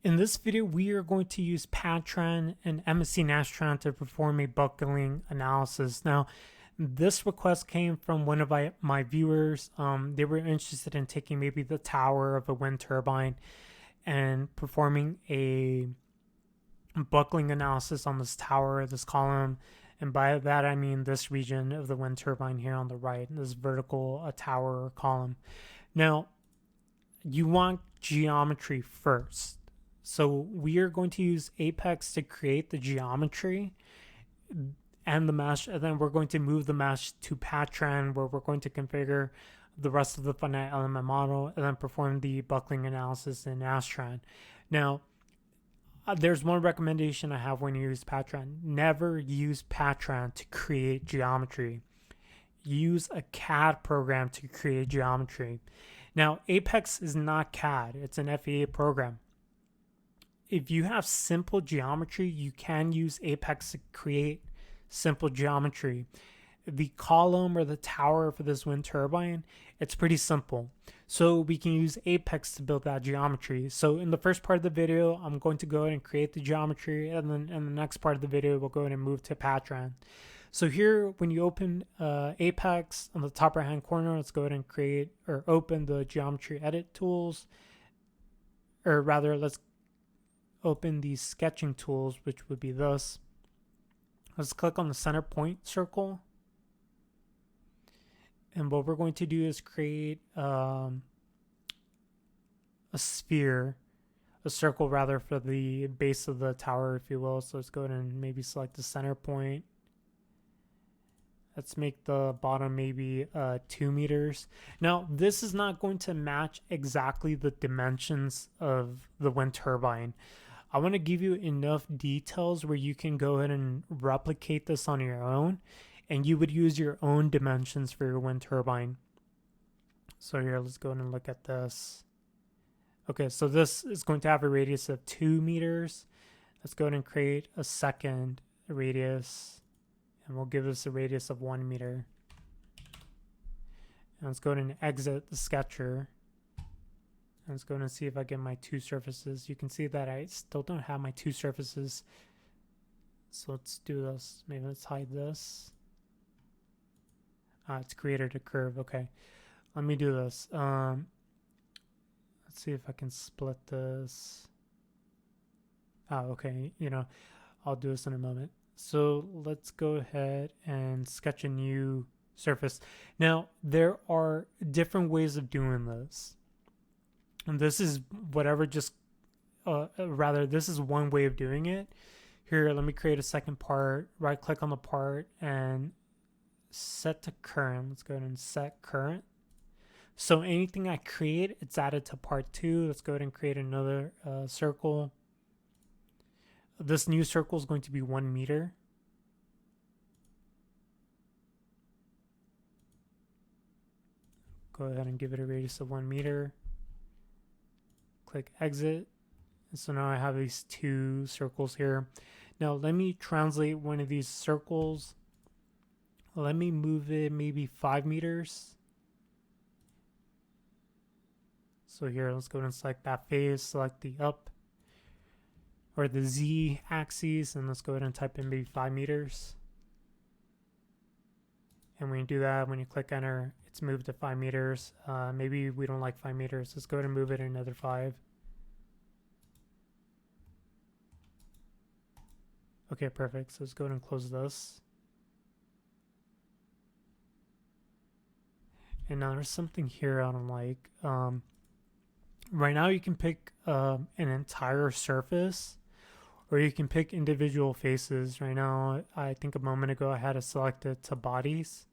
In this video, we are going to use Patran and MSC Nastran to perform a buckling analysis. Now, this request came from one of my viewers. They were interested in taking maybe the tower of a wind turbine and performing a buckling analysis on this tower, this column. And by that, I mean this region of the wind turbine here on the right, this vertical tower or column. Now, you want geometry first. So we are going to use Apex to create the geometry and the mesh, and then we're going to move the mesh to Patran, where we're going to configure the rest of the finite element model and then perform the buckling analysis in Nastran. Now, there's one recommendation I have when you use Patran. Never use Patran to create geometry. Use a CAD program to create geometry. Now, Apex is not CAD. It's an FEA program. If you have simple geometry, you can use Apex to create simple geometry. The column or the tower for this wind turbine, it's pretty simple. So we can use Apex to build that geometry. So in the first part of the video, I'm going to go ahead and create the geometry, and then in the next part of the video, we'll go ahead and move to Patran. So here, when you open Apex on the top right hand corner, let's go ahead and create or open the geometry edit tools, or rather, let's open these sketching tools, which would be this. Let's click on the center point circle. And what we're going to do is create a sphere, a circle rather, for the base of the tower, if you will. So let's go ahead and maybe select the center point. Let's make the bottom maybe 2 meters. Now, this is not going to match exactly the dimensions of the wind turbine. I want to give you enough details where you can go ahead and replicate this on your own, and you would use your own dimensions for your wind turbine. So here, let's go ahead and look at this. Okay, so this is going to have a radius of 2 meters. Let's go ahead and create a second radius, and we'll give this a radius of 1 meter. And let's go ahead and exit the sketcher. And let's go ahead and see if I get my two surfaces. You can see that I still don't have my two surfaces. So let's do this. Maybe let's hide this. It's created a curve. Okay, let me do this. Let's see if I can split this. Okay, I'll do this in a moment. So let's go ahead and sketch a new surface. Now, there are different ways of doing this. And this is this is one way of doing it. Here, let me create a second part. Right click on the part and set to current. Let's go ahead and set current. So anything I create, it's added to part 2. Let's go ahead and create another circle. This new circle is going to be 1 meter. Go ahead and give it a radius of 1 meter. Click exit. And so now I have these two circles here. Now let me translate one of these circles. Let me move it maybe 5 meters. So here, let's go ahead and select that face, select the up or the Z axis, and let's go ahead and type in maybe 5 meters. And when you do that, when you click enter, it's moved to 5 meters. Maybe we don't like 5 meters. Let's go ahead and move it another 5. Okay, perfect. So let's go ahead and close this. And now there's something here I don't like. Right now you can pick an entire surface, or you can pick individual faces. Right now, I think a moment ago I had it selected to bodies.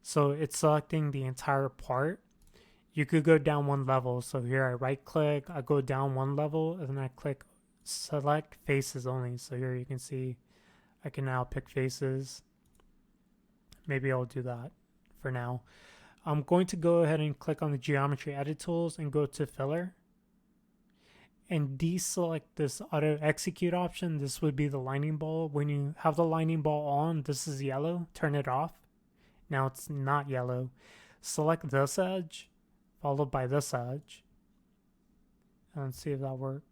So it's selecting the entire part. You could go down one level. So here I right click, I go down one level, and then I click select faces only. So here you can see I can now pick faces. Maybe I'll do that for now. I'm going to go ahead and click on the geometry edit tools and go to filler and deselect this auto execute option. This would be the lightning ball. When you have the lightning ball on, this is yellow. Turn it off. Now it's not yellow. Select this edge followed by this edge, and see if that worked.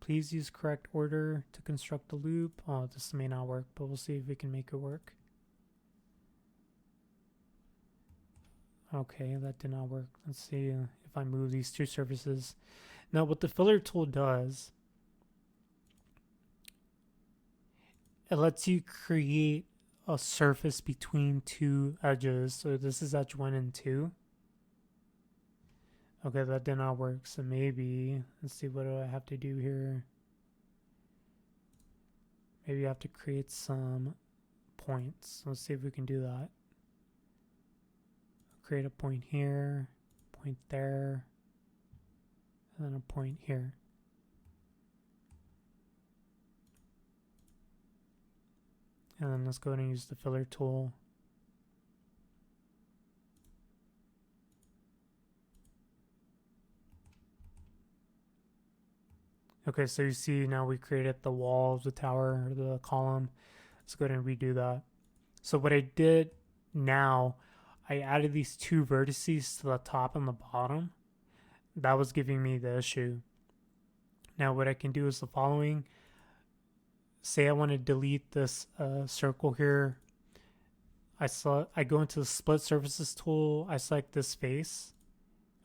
Please use correct order to construct the loop. Oh, this may not work, but we'll see if we can make it work. Okay, that did not work. Let's see if I move these two surfaces. Now, what the filler tool does, it lets you create a surface between two edges. So this is edge 1 and 2. Okay, that did not work. So maybe, let's see, what do I have to do here? Maybe I have to create some points. Let's see if we can do that. Create a point here, point there, and then a point here. And then let's go ahead and use the filler tool. Okay, so you see now we created the wall of the tower, or the column. Let's go ahead and redo that. So what I did now, I added these two vertices to the top and the bottom. That was giving me the issue. Now what I can do is the following. Say I want to delete this circle here. I go into the split surfaces tool. I select this face.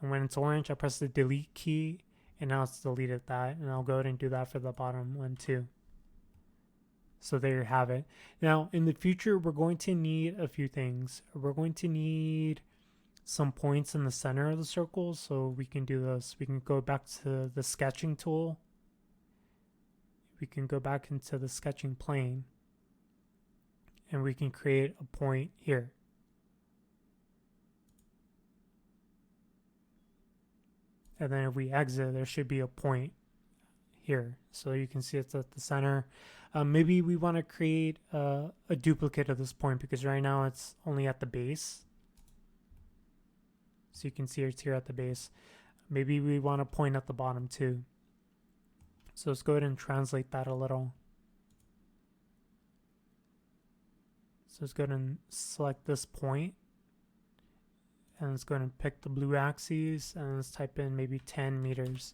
And when it's orange, I press the delete key. And now it's deleted that. And I'll go ahead and do that for the bottom one too. So there you have it. Now, in the future, we're going to need a few things. We're going to need some points in the center of the circle. So we can do this. We can go back to the sketching tool. We can go back into the sketching plane. And we can create a point here. And then if we exit, there should be a point here. So you can see it's at the center. Maybe we want to create a duplicate of this point because right now it's only at the base. So you can see it's here at the base. Maybe we want to point at the bottom too. So let's go ahead and translate that a little. So let's go ahead and select this point. And let's go ahead and pick the blue axis and let's type in maybe 10 meters.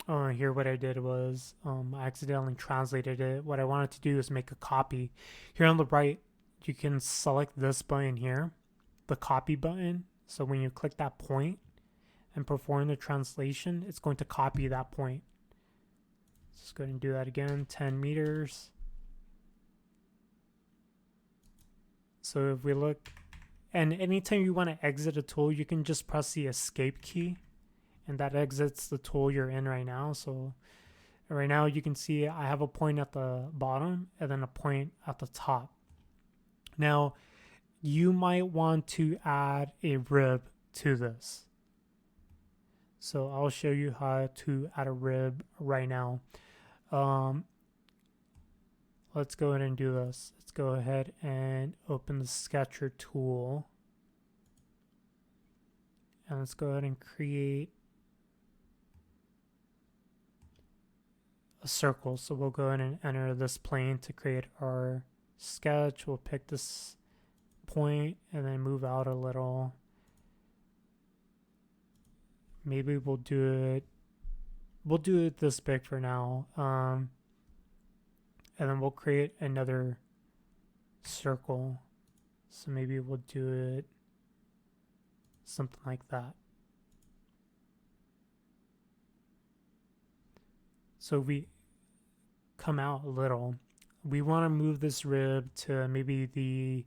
Oh, here what I did was I accidentally translated it. What I wanted to do is make a copy. Here on the right, you can select this button here, the copy button. So when you click that point and perform the translation, it's going to copy that point. Let's go ahead and do that again, 10 meters. So if we look, and anytime you want to exit a tool, you can just press the escape key and that exits the tool you're in right now. So right now you can see I have a point at the bottom and then a point at the top. Now you might want to add a rib to this. So I'll show you how to add a rib right now. Let's go ahead and do this. Let's go ahead and open the sketcher tool. And let's go ahead and create a circle. So we'll go ahead and enter this plane to create our sketch. We'll pick this point and then move out a little. Maybe we'll do it this big for now. And then we'll create another circle. So maybe we'll do it something like that. So if we come out a little, we want to move this rib to maybe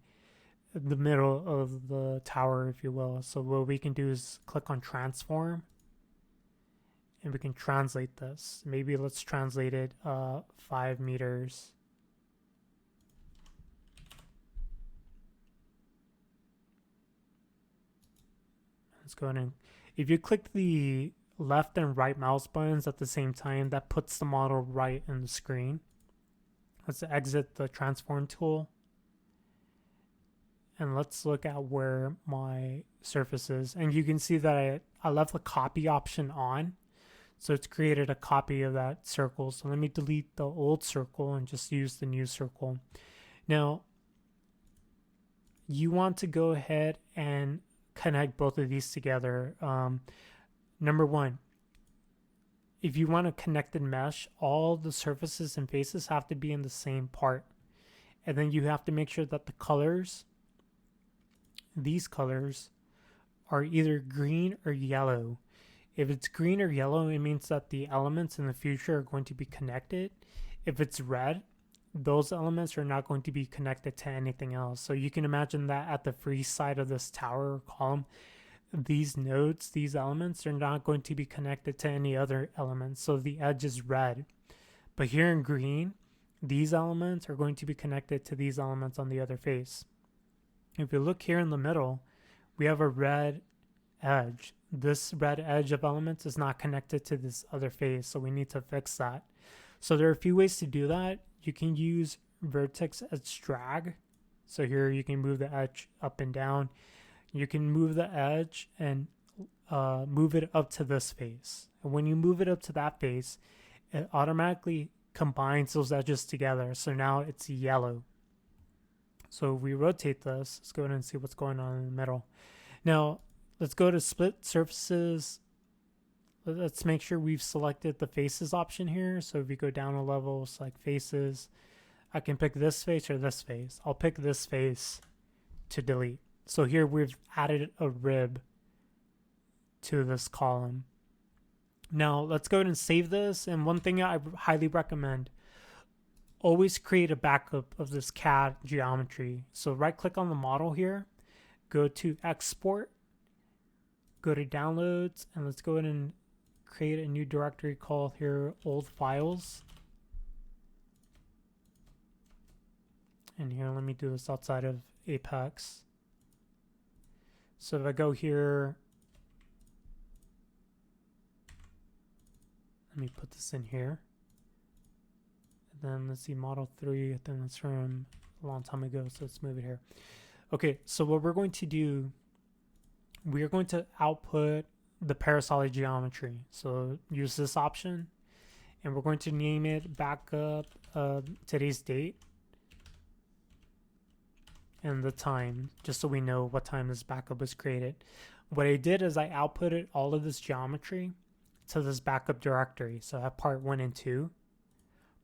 the middle of the tower, if you will. So what we can do is click on transform and we can translate this. Maybe let's translate it 5 meters. Let's go ahead and, if you click the left and right mouse buttons at the same time, that puts the model right in the screen. Let's exit the transform tool. And let's look at where my surface is. And you can see that I left the copy option on. So it's created a copy of that circle. So let me delete the old circle and just use the new circle. Now, you want to go ahead and connect both of these together. Number one, if you want a connected mesh, all the surfaces and faces have to be in the same part. And then you have to make sure that the colors, these colors, are either green or yellow. If it's green or yellow, it means that the elements in the future are going to be connected. If it's red, those elements are not going to be connected to anything else. So you can imagine that at the free side of this tower or column, these nodes, these elements are not going to be connected to any other elements. So the edge is red. But here in green, these elements are going to be connected to these elements on the other face. If you look here in the middle, we have a red edge. This red edge of elements is not connected to this other face, so we need to fix that. So there are a few ways to do that. You can use vertex edge drag. So here you can move the edge up and down. You can move the edge and move it up to this face. And when you move it up to that face, it automatically combines those edges together. So now it's yellow. So if we rotate this, let's go ahead and see what's going on in the middle. Now, let's go to split surfaces. Let's make sure we've selected the faces option here. So if you go down a level, select faces, I can pick this face or this face. I'll pick this face to delete. So here we've added a rib to this column. Now let's go ahead and save this. And one thing I highly recommend, always create a backup of this CAD geometry. So right click on the model here, go to export, go to downloads, and let's go ahead and create a new directory called here old files. And here, let me do this outside of Apex. So if I go here, let me put this in here. And then let's see, model 3, I think that's from a long time ago, so let's move it here. Okay, so what we're going to do, we are going to output the parasolid geometry. So use this option, and we're going to name it backup today's date and the time, just so we know what time this backup was created. What I did is I outputted all of this geometry to this backup directory. So I have part 1 and 2.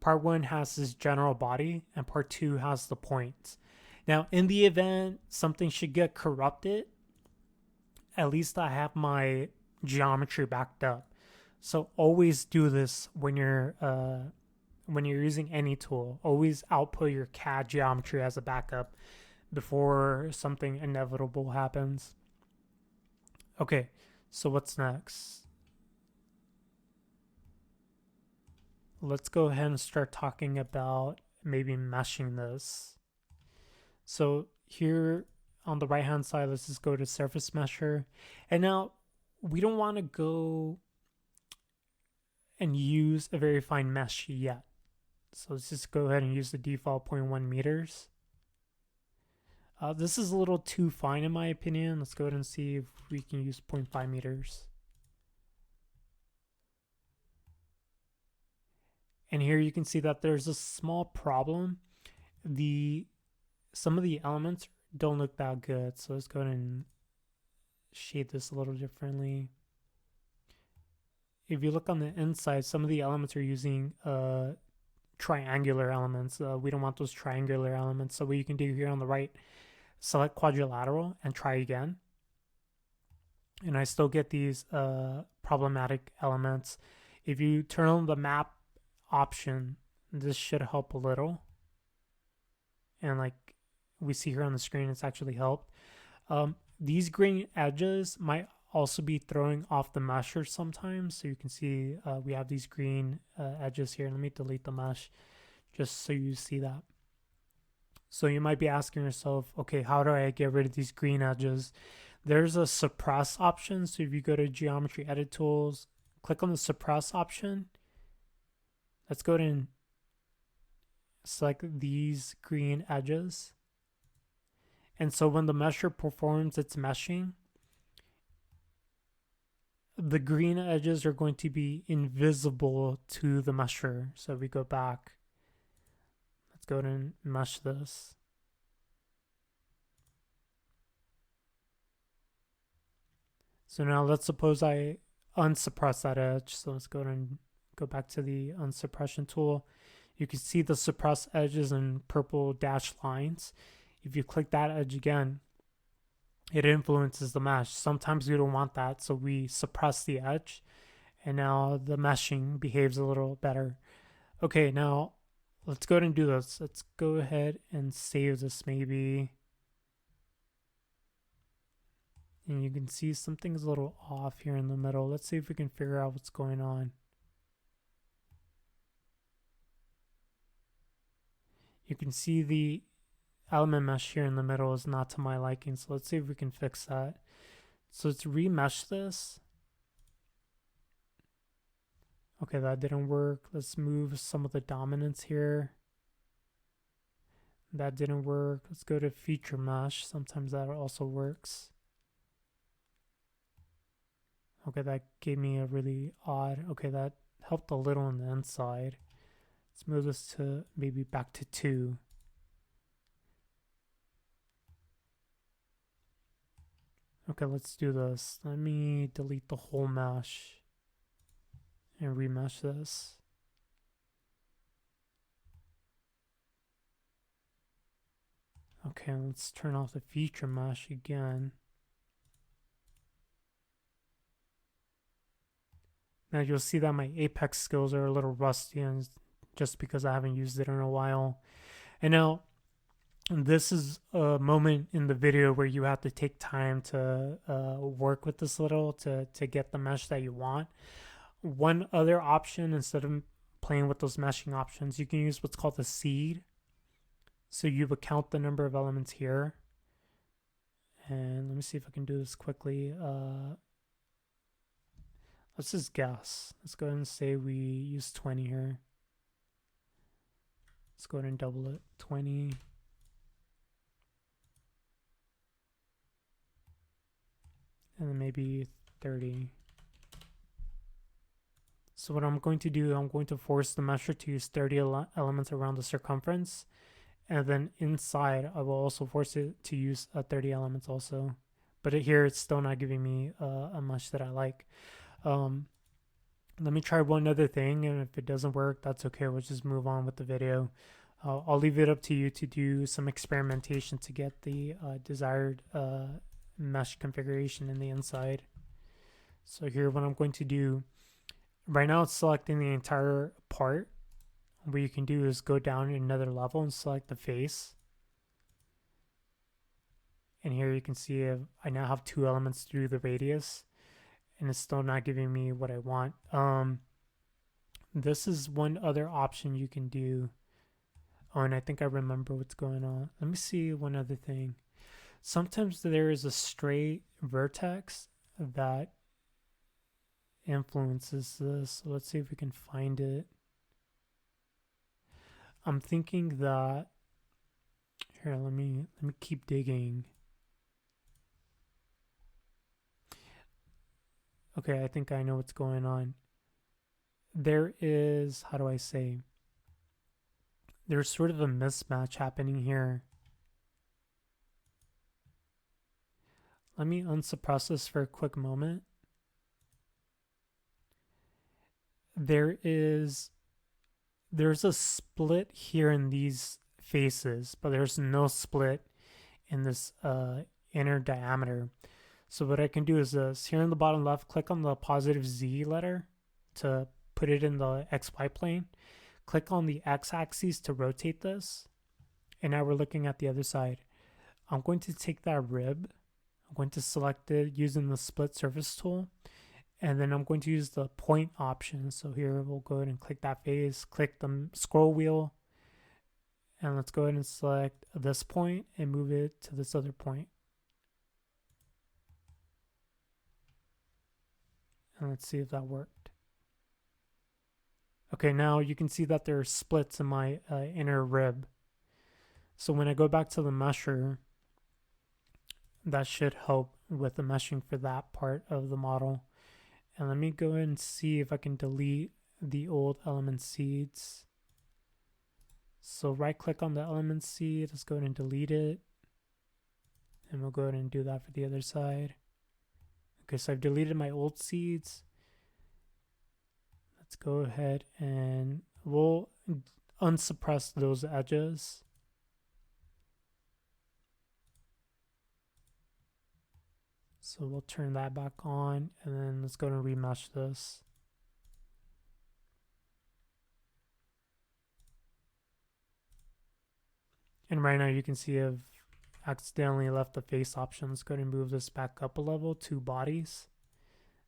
Part 1 has this general body, and part 2 has the points. Now, in the event something should get corrupted, at least I have my geometry backed up. So always do this when you're using any tool. Always output your CAD geometry as a backup before something inevitable happens. Okay, so what's next? Let's go ahead and start talking about maybe meshing this. So here on the right hand side, let's just go to surface mesher. And now we don't want to go and use a very fine mesh yet. So let's just go ahead and use the default 0.1 meters. This is a little too fine in my opinion. Let's go ahead and see if we can use 0.5 meters. And here you can see that there's a small problem. Some of the elements don't look that good. So let's go ahead and shade this a little differently. If you look on the inside, some of the elements are using triangular elements. We don't want those triangular elements. So what you can do here on the right, select quadrilateral and try again. And I still get these problematic elements. If you turn on the map option, this should help a little. And like we see here on the screen, it's actually helped. These green edges might also be throwing off the mesher sometimes. So you can see we have these green edges here. Let me delete the mesh just so you see that. So you might be asking yourself, okay, how do I get rid of these green edges? There's a suppress option. So if you go to geometry edit tools, click on the suppress option. Let's go ahead and select these green edges. And so when the mesher performs its meshing, the green edges are going to be invisible to the mesher. So if we go back, let's go ahead and mesh this. So now let's suppose I unsuppress that edge. So let's go ahead and go back to the unsuppression tool. You can see the suppressed edges and purple dashed lines. If you click that edge again, it influences the mesh. Sometimes we don't want that, so we suppress the edge, and now the meshing behaves a little better. Okay, now let's go ahead and do this. Let's go ahead and save this maybe. And you can see something's a little off here in the middle. Let's see if we can figure out what's going on. You can see the element mesh here in the middle is not to my liking. So let's see if we can fix that. So let's remesh this. Okay, that didn't work. Let's move some of the dominance here. That didn't work. Let's go to feature mesh. Sometimes that also works. Okay, that gave me a really odd, okay, that helped a little on the inside. Let's move this to maybe back to 2. Okay, let's do this. Let me delete the whole mesh and remesh this. Okay, let's turn off the feature mesh again. Now you'll see that my Apex skills are a little rusty, and just because I haven't used it in a while. And now this is a moment in the video where you have to take time to work with this little to get the mesh that you want. One other option, instead of playing with those meshing options, you can use what's called a seed. So you would count the number of elements here. And let me see if I can do this quickly. Let's just guess. Let's go ahead and say we use 20 here. Let's go ahead and double it. 20. And then maybe 30. So what I'm going to do, I'm going to force the mesher to use 30 elements around the circumference. And then inside, I will also force it to use 30 elements also. But here, it's still not giving me a mesh that I like. Let me try one other thing, and if it doesn't work, that's okay. We'll just move on with the video. I'll leave it up to you to do some experimentation to get the desired mesh configuration in the inside. So here, what I'm going to do, right now it's selecting the entire part. What you can do is go down another level and select the face. And here you can see I now have 2 elements through the radius, and it's still not giving me what I want. This is one other option you can do. Oh, and I think I remember what's going on. Let me see one other thing. Sometimes there is a stray vertex that influences this. So let's see if we can find it. I'm thinking that here, let me keep digging. Okay, I think I know what's going on. There is, how do I say? There's sort of a mismatch happening here. Let me unsuppress this for a quick moment. There's a split here in these faces, but there's no split in this inner diameter. So what I can do is this. Here in the bottom left, click on the positive Z letter to put it in the XY plane. Click on the X-axis to rotate this. And now we're looking at the other side. I'm going to take that rib. I'm going to select it using the split surface tool. And then I'm going to use the point option. So here we'll go ahead and click that face, click the scroll wheel. And let's go ahead and select this point and move it to this other point. And let's see if that worked. Okay, now you can see that there are splits in my inner rib. So when I go back to the mesher, that should help with the meshing for that part of the model. And let me go ahead and see if I can delete the old element seeds. So right click on the element seed, let's go ahead and delete it. And we'll go ahead and do that for the other side. Okay, so I've deleted my old seeds. Let's go ahead and we'll unsuppress those edges. So we'll turn that back on, and then let's go and remesh this. And right now you can see I've accidentally left the face option. Let's go ahead and move this back up a level, 2 bodies.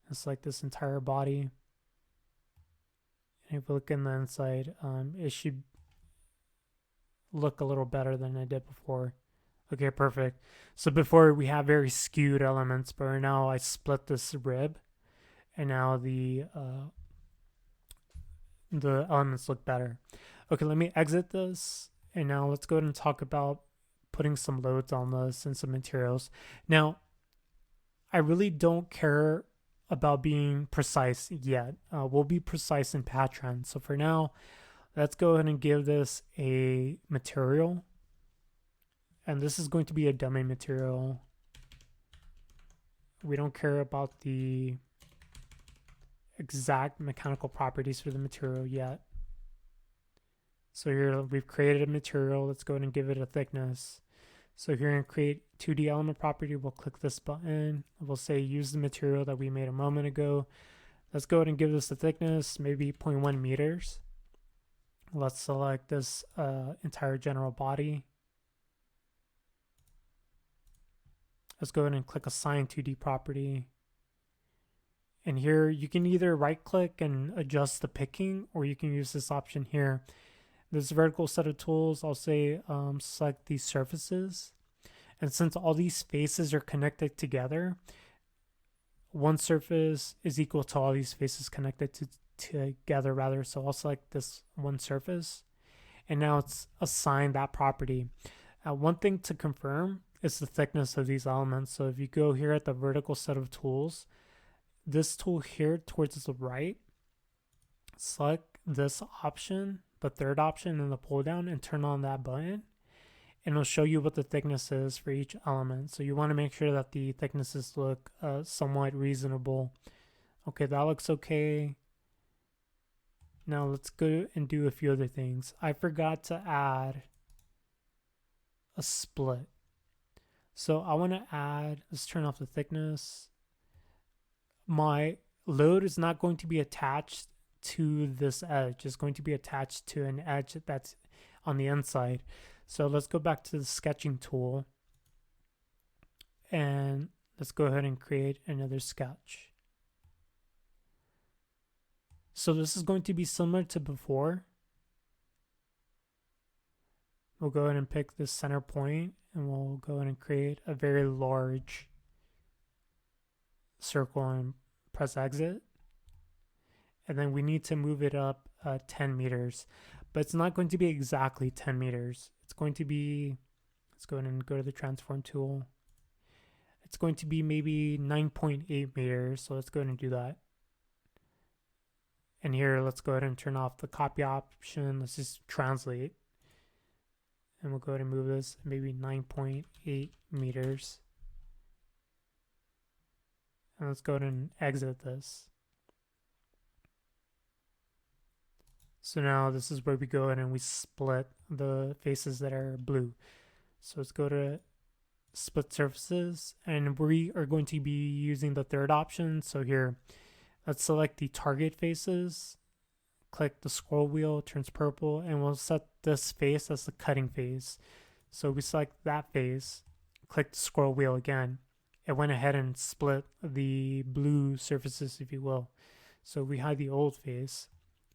It's like this entire body. And if we look in the inside, it should look a little better than it did before. Okay, perfect. So before we have very skewed elements, but right now I split this rib, and now the elements look better. Okay, let me exit this, and now let's go ahead and talk about putting some loads on this and some materials. Now, I really don't care about being precise yet. We'll be precise in Patran. So for now, let's go ahead and give this a material. And this is going to be a dummy material. We don't care about the exact mechanical properties for the material yet. So here we've created a material. Let's go ahead and give it a thickness. So here in create 2D element property, we'll click this button. We'll say use the material that we made a moment ago. Let's go ahead and give this a thickness, maybe 0.1 meters. Let's select this entire general body. Let's go ahead and click assign 2D property. And here you can either right click and adjust the picking, or you can use this option here. This vertical set of tools, I'll say select these surfaces. And since all these faces are connected together, one surface is equal to all these faces connected together rather. So I'll select this one surface. And now it's assigned that property. One thing to confirm is the thickness of these elements. So if you go here at the vertical set of tools, this tool here towards the right, select this option, the third option in the pull down, and turn on that button, and it'll show you what the thickness is for each element. So you want to make sure that the thicknesses look somewhat reasonable. Okay, that looks okay. Now let's go and do a few other things. I forgot to add a split. So I want to add, let's turn off the thickness. My load is not going to be attached to this edge. It's going to be attached to an edge that's on the inside. So let's go back to the sketching tool, and let's go ahead and create another sketch. So this is going to be similar to before. We'll go ahead and pick the center point, and we'll go ahead and create a very large circle and press exit. And then we need to move it up 10 meters, but it's not going to be exactly 10 meters. It's going to be, let's go ahead and go to the transform tool. It's going to be maybe 9.8 meters. So let's go ahead and do that. And here, let's go ahead and turn off the copy option. Let's just translate. And we'll go ahead and move this maybe 9.8 meters. And let's go ahead and exit this. So now this is where we go in and we split the faces that are blue. So let's go to split surfaces, and we are going to be using the third option. So here, let's select the target faces, click the scroll wheel, it turns purple, and we'll set this face as the cutting phase. So we select that phase, click the scroll wheel again. It went ahead and split the blue surfaces, if you will. So we hide the old face.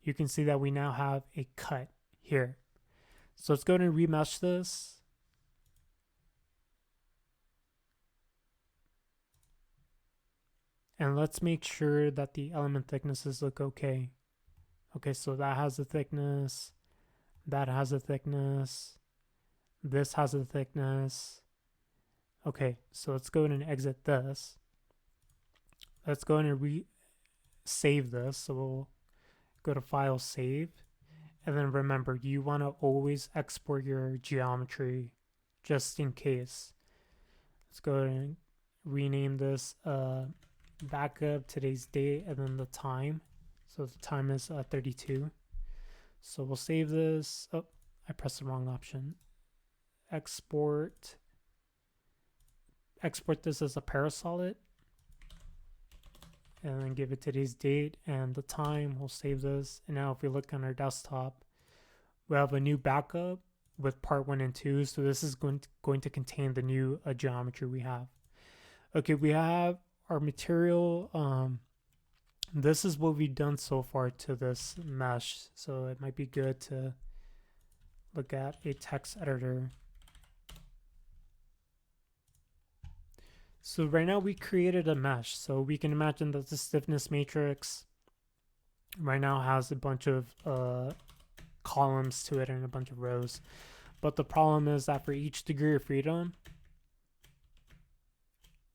You can see that we now have a cut here. So let's go ahead and remesh this. And let's make sure that the element thicknesses look okay. Okay, so that has a thickness, that has a thickness, this has a thickness. Okay, so let's go ahead and exit this. Let's go ahead and save this. So we'll go to File, Save. And then remember, you want to always export your geometry just in case. Let's go ahead and rename this backup, today's date, and then the time. So the time is 32. So we'll save this. Oh, I pressed the wrong option. Export this as a parasolid, and then give it today's date and the time. We'll save this. And now if we look on our desktop, we have a new backup with part 1 and 2. So this is going to contain the new geometry we have. Okay, we have our material. This is what we've done so far to this mesh. So it might be good to look at a text editor. So right now we created a mesh. So we can imagine that the stiffness matrix right now has a bunch of columns to it and a bunch of rows. But the problem is that for each degree of freedom,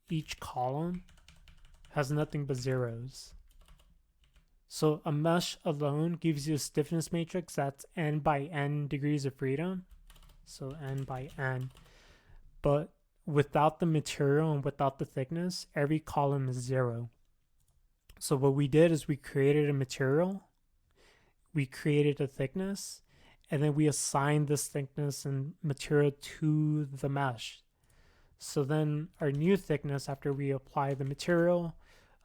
each column has nothing but zeros. So a mesh alone gives you a stiffness matrix that's n by n degrees of freedom. So n by n. But without the material and without the thickness, every column is 0. So what we did is we created a material, we created a thickness, and then we assigned this thickness and material to the mesh. So then our new thickness, after we apply the material,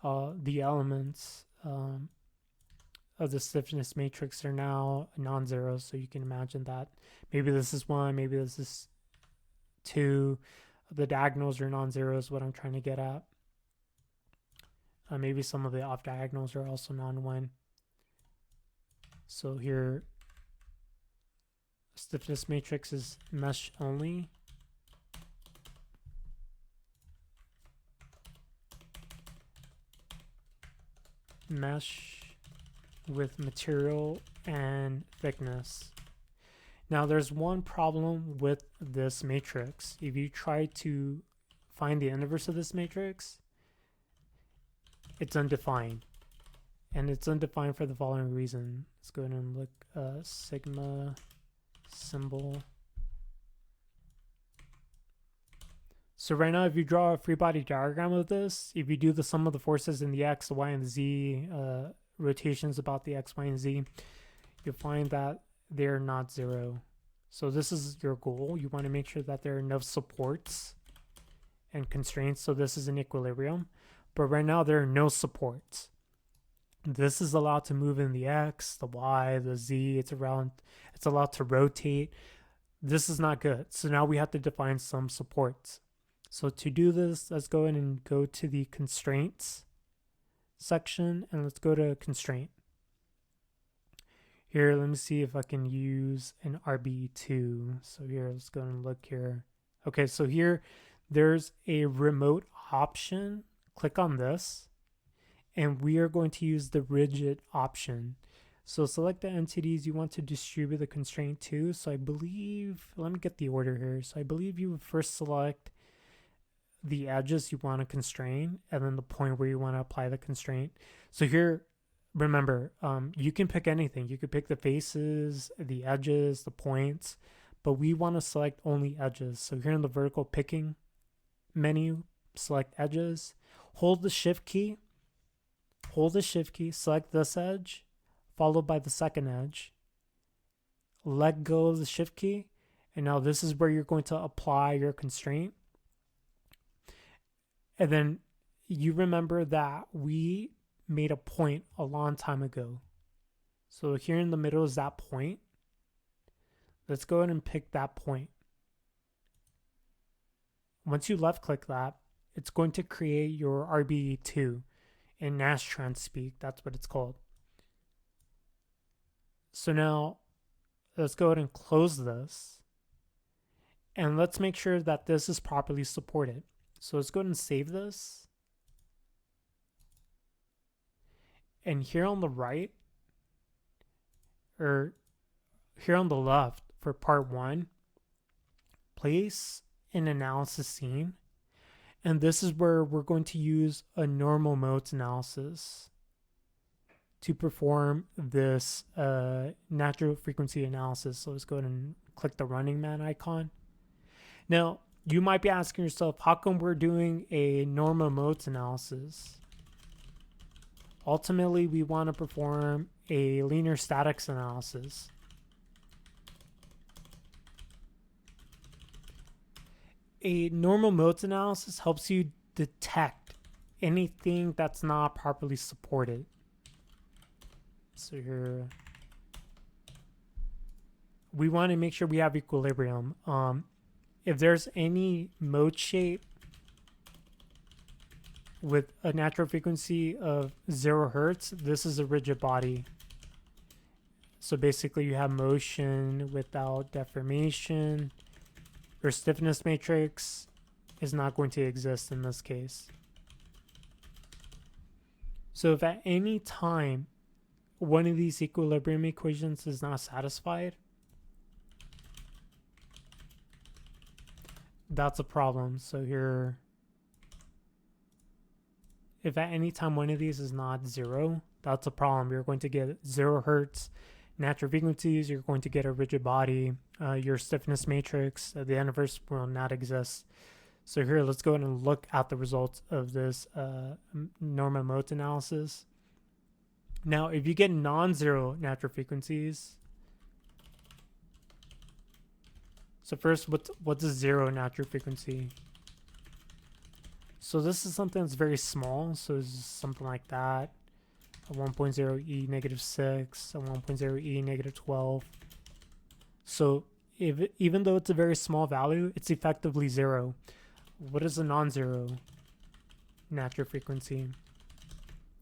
the elements of the stiffness matrix are now non-zero. So you can imagine that maybe this is 1, maybe this is 2. The diagonals are non-zero is what I'm trying to get at. Maybe some of the off diagonals are also non-1. So here, stiffness matrix is mesh only. Mesh with material and thickness. Now there's one problem with this matrix. If you try to find the inverse of this matrix, it's undefined. And it's undefined for the following reason. Let's go ahead and look sigma symbol. So right now, if you draw a free body diagram of this, if you do the sum of the forces in the x, the y, and the z, rotations about the x, y, and z, you'll find that they're not 0. So this is your goal. You want to make sure that there are enough supports and constraints. So this is an equilibrium. But right now, there are no supports. This is allowed to move in the x, the y, the z. It's allowed to rotate. This is not good. So now we have to define some supports. So to do this, let's go ahead and go to the constraints section, and let's go to constraint. Here, let me see if I can use an RB2. So here, let's go and look here. Okay, so here, there's a remote option. Click on this, and we are going to use the rigid option. So select the entities you want to distribute the constraint to. So I believe, let me get the order here. So I believe you would first select the edges you want to constrain, and then the point where you want to apply the constraint. So here, remember, you can pick anything. You could pick the faces, the edges, the points, but we want to select only edges. So here in the vertical picking menu, select edges, hold the shift key, select this edge, followed by the second edge, let go of the shift key, and now this is where you're going to apply your constraint. And then you remember that we made a point a long time ago. So here in the middle is that point. Let's go ahead and pick that point. Once you left click that, it's going to create your RB2 in Nastran speak. That's what it's called. So now let's go ahead and close this. And let's make sure that this is properly supported. So let's go ahead and save this. And here on the right, or here on the left for part 1, place an analysis scene. And this is where we're going to use a normal modes analysis to perform this natural frequency analysis. So let's go ahead and click the running man icon. Now, you might be asking yourself, how come we're doing a normal modes analysis? Ultimately, we want to perform a linear statics analysis. A normal modes analysis helps you detect anything that's not properly supported. So here, we want to make sure we have equilibrium. If there's any mode shape with a natural frequency of 0 hertz, this is a rigid body. So basically you have motion without deformation. Your stiffness matrix is not going to exist in this case. So if at any time one of these equilibrium equations is not satisfied, that's a problem. So here, if at any time one of these is not 0, that's a problem. You're going to get 0 hertz natural frequencies. You're going to get a rigid body. Your stiffness matrix at the inverse will not exist. So here, let's go ahead and look at the results of this normal modes analysis. Now, if you get non-zero natural frequencies, so first, what's a 0 natural frequency? So this is something that's very small. So it's something like that. A 1.0 e negative 6, a 1.0 e negative 12. So even though it's a very small value, it's effectively 0. What is a non-zero natural frequency?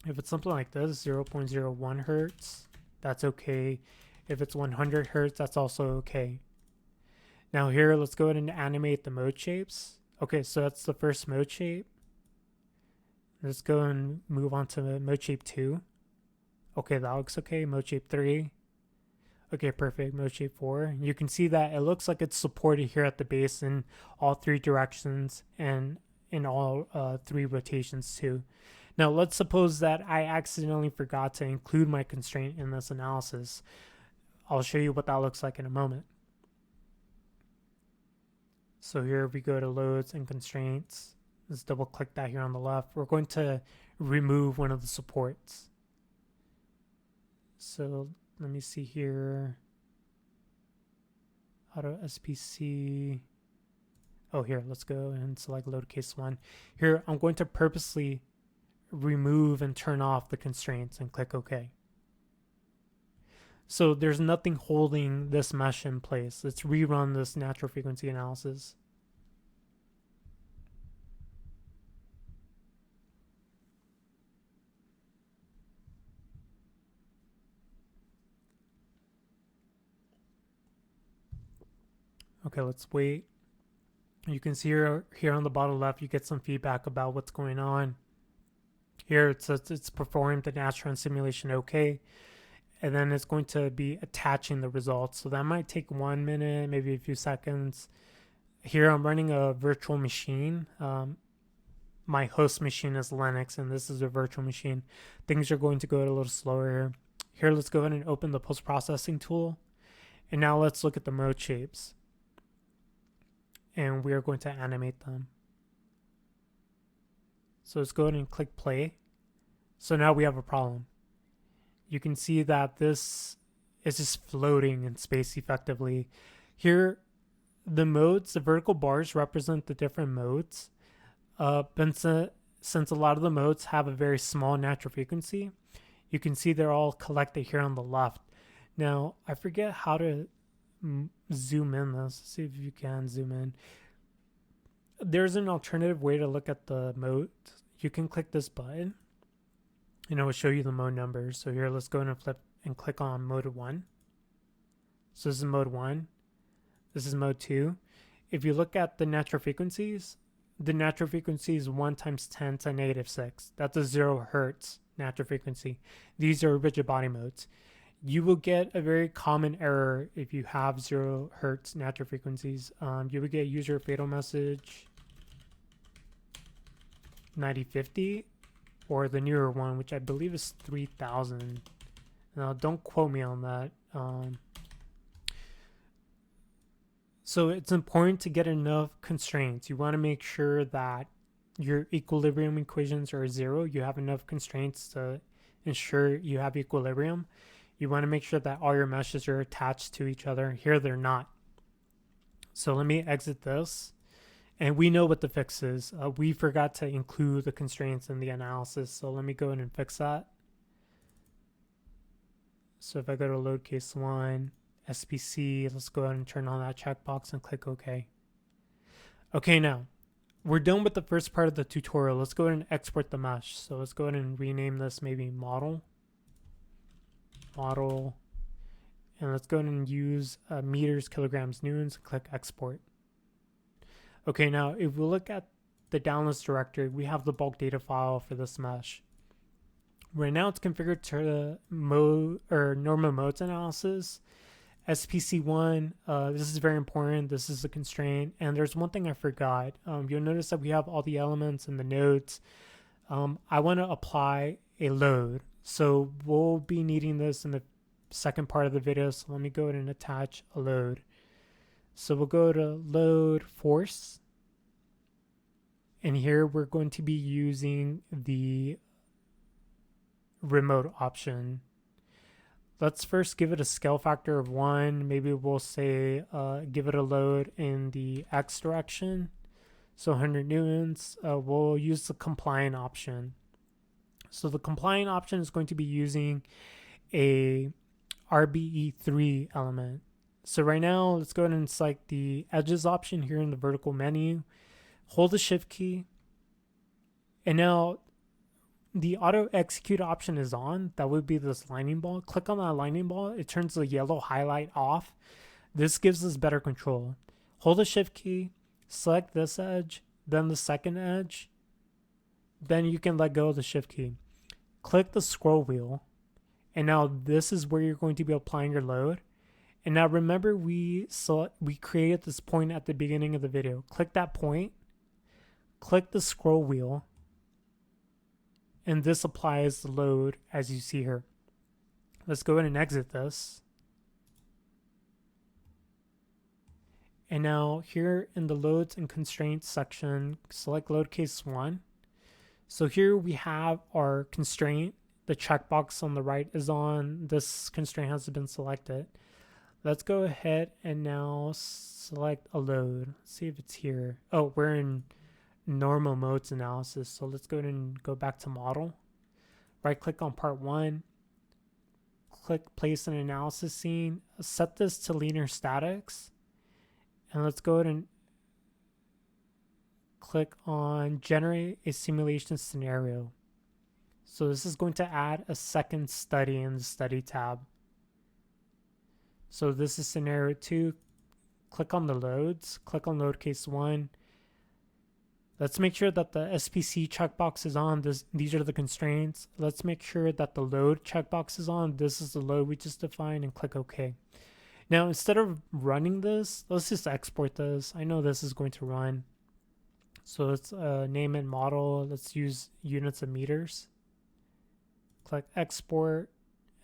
If it's something like this, 0.01 hertz, that's okay. If it's 100 hertz, that's also okay. Now here, let's go ahead and animate the mode shapes. Okay, so that's the first mode shape. Let's go and move on to mode shape 2. Okay, that looks okay. Mode shape 3. Okay, perfect. Mode shape 4. You can see that it looks like it's supported here at the base in all 3 directions and in all 3 rotations too. Now, let's suppose that I accidentally forgot to include my constraint in this analysis. I'll show you what that looks like in a moment. So here we go to loads and constraints. Let's double click that here on the left. We're going to remove one of the supports. So let me see here. Auto SPC. Oh, here, let's go and select load case 1. Here, I'm going to purposely remove and turn off the constraints and click OK. So there's nothing holding this mesh in place. Let's rerun this natural frequency analysis. Okay, let's wait. You can see here on the bottom left, you get some feedback about what's going on. Here it says it's performed the Nastran simulation okay. And then it's going to be attaching the results. So that might take 1 minute, maybe a few seconds. Here I'm running a virtual machine. My host machine is Linux, and this is a virtual machine. Things are going to go a little slower here. Here, let's go ahead and open the post-processing tool. And now let's look at the mode shapes. And we are going to animate them. So let's go ahead and click play. So now we have a problem. You can see that this is just floating in space effectively. Here, the modes, the vertical bars represent the different modes. But since a lot of the modes have a very small natural frequency, you can see they're all collected here on the left. Now, I forget how to zoom in this. Let's see if you can zoom in. There's an alternative way to look at the mode. You can click this button and it will show you the mode numbers. So here, let's go and flip and click on mode 1. So this is mode 1. This is mode 2. If you look at the natural frequencies, the natural frequency is 1 times 10 to negative 6. That's a 0 hertz natural frequency. These are rigid body modes. You will get a very common error if you have 0 hertz natural frequencies. You would get user fatal message 9050, or the newer one, which I believe is 3000. Now, don't quote me on that. So it's important to get enough constraints. You want to make sure that your equilibrium equations are 0. You have enough constraints to ensure you have equilibrium. You want to make sure that all your meshes are attached to each other. Here they're not. So let me exit this. And we know what the fix is. We forgot to include the constraints in the analysis. So let me go in and fix that. So if I go to load case 1, SPC, let's go ahead and turn on that checkbox and click OK. Okay, now we're done with the first part of the tutorial. Let's go ahead and export the mesh. So let's go ahead and rename this maybe model. And let's go ahead and use meters, kilograms, newtons, click export. Okay, now if we look at the downloads directory, we have the bulk data file for this mesh. Right now it's configured to normal modes analysis. SPC1, this is very important. This is a constraint. And there's one thing I forgot. You'll notice that we have all the elements and the nodes. I want to apply a load. So we'll be needing this in the second part of the video. So let me go ahead and attach a load. So we'll go to load force. And here we're going to be using the remote option. Let's first give it a scale factor of 1. Maybe we'll say give it a load in the X direction. So 100 newtons. We'll use the compliant option. So the compliant option is going to be using a RBE3 element. So right now, let's go ahead and select the edges option here in the vertical menu. Hold the shift key. And now the auto execute option is on. That would be this lightning ball. Click on that lightning ball. It turns the yellow highlight off. This gives us better control. Hold the shift key. Select this edge. Then the second edge. Then you can let go of the shift key. Click the scroll wheel. And now this is where you're going to be applying your load. And now remember we created this point at the beginning of the video. Click that point. Click the scroll wheel. And this applies the load as you see here. Let's go ahead and exit this. And now here in the loads and constraints section, select load case 1. So here we have our constraint. The checkbox on the right is on. This constraint has been selected. Let's go ahead and now select a load. Let's see if it's here. Oh, we're in normal modes analysis. So let's go ahead and go back to model. Right click on part 1. Click place an analysis scene. Set this to linear statics. And let's go ahead and click on generate a simulation scenario. So this is going to add a second study in the study tab. So this is scenario 2. Click on the loads. Click on load case 1. Let's make sure that the SPC checkbox is on. These are the constraints. Let's make sure that the load checkbox is on. This is the load we just defined, and click OK. Now, instead of running this, let's just export this. I know this is going to run. So let's name it model. Let's use units of meters. Click export,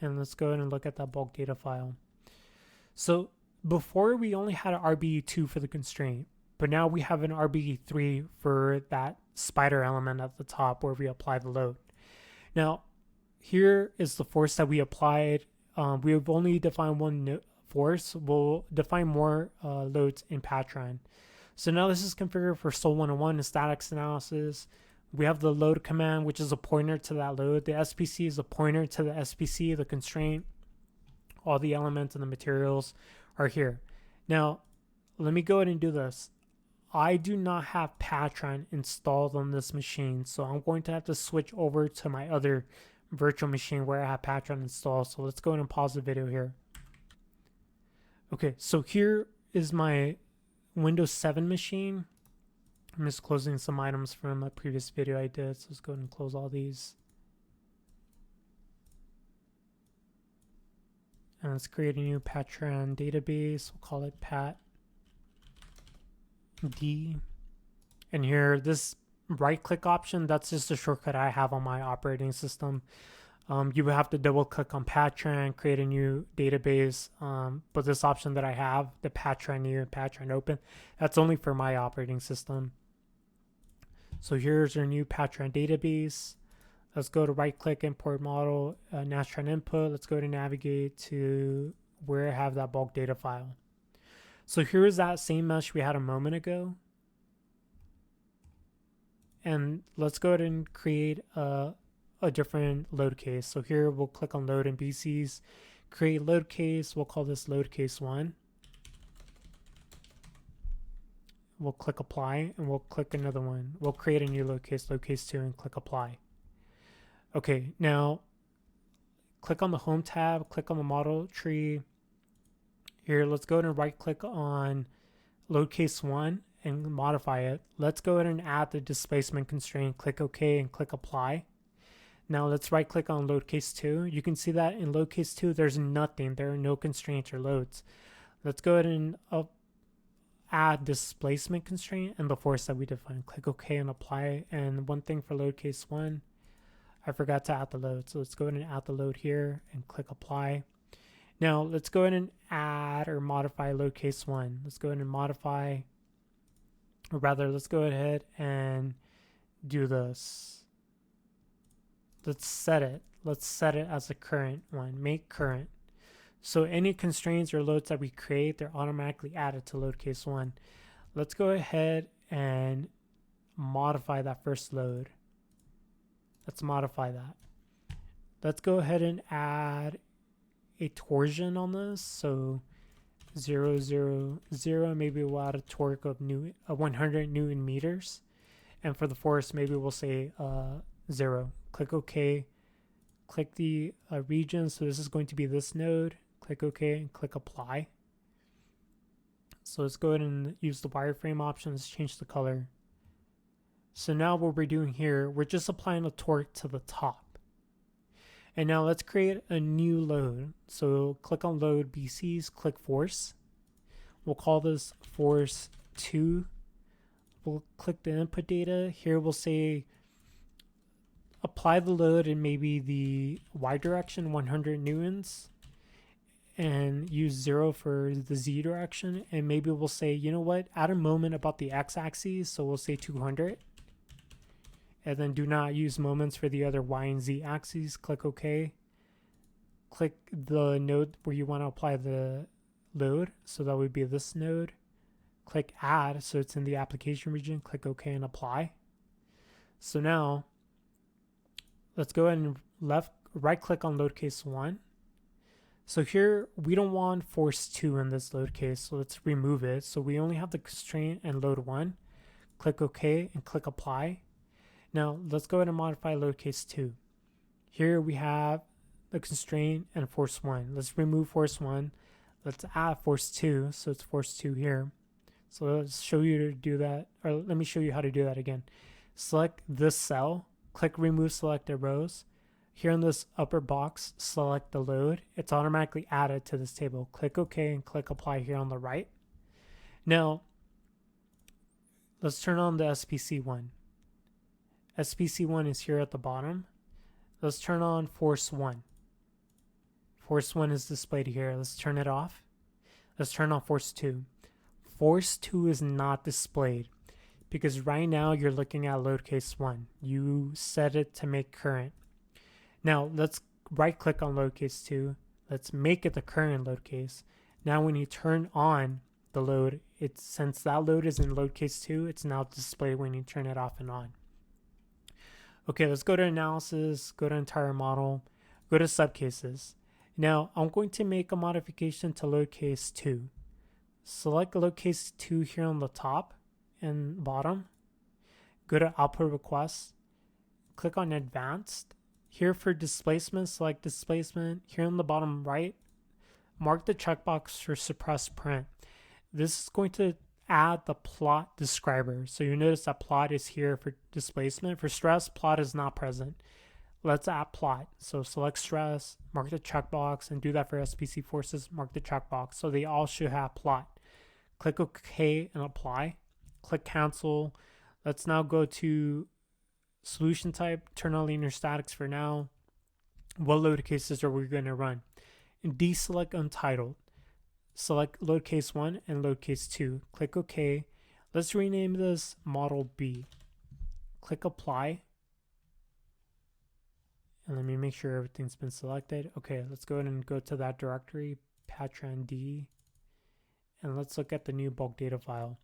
and let's go ahead and look at that bulk data file. So before we only had an RBE2 for the constraint, but now we have an RBE3 for that spider element at the top where we apply the load. Now, here is the force that we applied. We have only defined one force. We'll define more loads in Patran. So now this is configured for SOL 101 and statics analysis. We have the load command, which is a pointer to that load. The SPC is a pointer to the SPC, the constraint. All the elements and the materials are here. Now, let me go ahead and do this. I do not have Patran installed on this machine, so I'm going to have to switch over to my other virtual machine where I have Patran installed. So let's go ahead and pause the video here. Okay, so here is my Windows 7 machine. I'm just closing some items from a previous video I did. So let's go ahead and close all these. And let's create a new Patran database. We'll call it Pat D. And here, this right click option, that's just a shortcut I have on my operating system. You would have to double click on Patran, create a new database. But this option that I have, the Patran new and Patran open, that's only for my operating system. So here's our new Patran database. Let's go to right click, import model, Nastran input. Let's go to navigate to where I have that bulk data file. So here is that same mesh we had a moment ago. And let's go ahead and create a different load case. So here we'll click on load in BCs, create load case. We'll call this load case 1. We'll click apply and we'll click another one. We'll create a new load case 2, and click apply. Okay, now click on the home tab, click on the model tree. Here, let's go ahead and right click on load case 1 and modify it. Let's go ahead and add the displacement constraint, click OK and click apply. Now let's right click on load case 2. You can see that in load case 2 there's nothing, there are no constraints or loads. Let's go ahead and add displacement constraint and the force that we defined. Click OK and apply. And one thing for load case 1, I forgot to add the load. So let's go ahead and add the load here and click apply. Now let's go ahead and add or modify load case 1. Let's go ahead and modify, or rather let's go ahead and do this. Let's set it as a current one, make current. So any constraints or loads that we create, they're automatically added to load case 1. Let's go ahead and modify that first load. Let's modify that. Let's go ahead and add a torsion on this. So 0, 0, 0, maybe we'll add a torque of 100 Newton meters. And for the force, maybe we'll say 0. Click OK. Click the region. So this is going to be this node. Click OK and click apply. So let's go ahead and use the wireframe options, change the color. So now what we're doing here, we're just applying a torque to the top. And now let's create a new load. So click on load BCs, click force. We'll call this force 2. We'll click the input data. Here we'll say apply the load in maybe the Y direction, 100 newtons, and use 0 for the Z direction. And maybe we'll say, you know what, add a moment about the X axis. So we'll say 200. And then do not use moments for the other Y and Z axes. Click OK. Click the node where you want to apply the load. So that would be this node. Click add, so it's in the application region. Click OK and apply. So now let's go ahead and right click on load case 1. So here we don't want force 2 in this load case, so let's remove it. So we only have the constraint and load 1. Click OK and click apply. Now let's go ahead and modify load case 2. Here we have the constraint and force 1. Let's remove force 1. Let's add force 2. So it's force 2 here. So let's show you to do that, or let me show you how to do that again. Select this cell, click remove selected rows. Here in this upper box, select the load. It's automatically added to this table. Click OK and click apply here on the right. Now let's turn on the SPC1. SPC1 is here at the bottom. Let's turn on force 1. Force 1 is displayed here. Let's turn it off. Let's turn on force 2. Force 2 is not displayed because right now you're looking at load case 1. You set it to make current. Now let's right click on load case 2. Let's make it the current load case. Now when you turn on the load, since that load is in load case 2, it's now displayed when you turn it off and on. Okay, let's go to analysis, go to entire model, go to subcases. Now I'm going to make a modification to load case 2. Select load case 2 here on the top and bottom. Go to output requests, click on advanced. Here for displacement, select displacement. Here on the bottom right, mark the checkbox for suppress print. This is going to add the plot describer. So you notice that plot is here for displacement. For stress, plot is not present. Let's add plot. So select stress, mark the checkbox, and do that for SPC forces, mark the checkbox. So they all should have plot. Click OK and apply. Click cancel. Let's now go to solution type, turn on linear statics for now. What load cases are we going to run? And deselect untitled. Select load case 1 and load case 2. Click OK. Let's rename this model B. Click apply. And let me make sure everything's been selected. Okay, let's go ahead and go to that directory, Patran D, and let's look at the new bulk data file.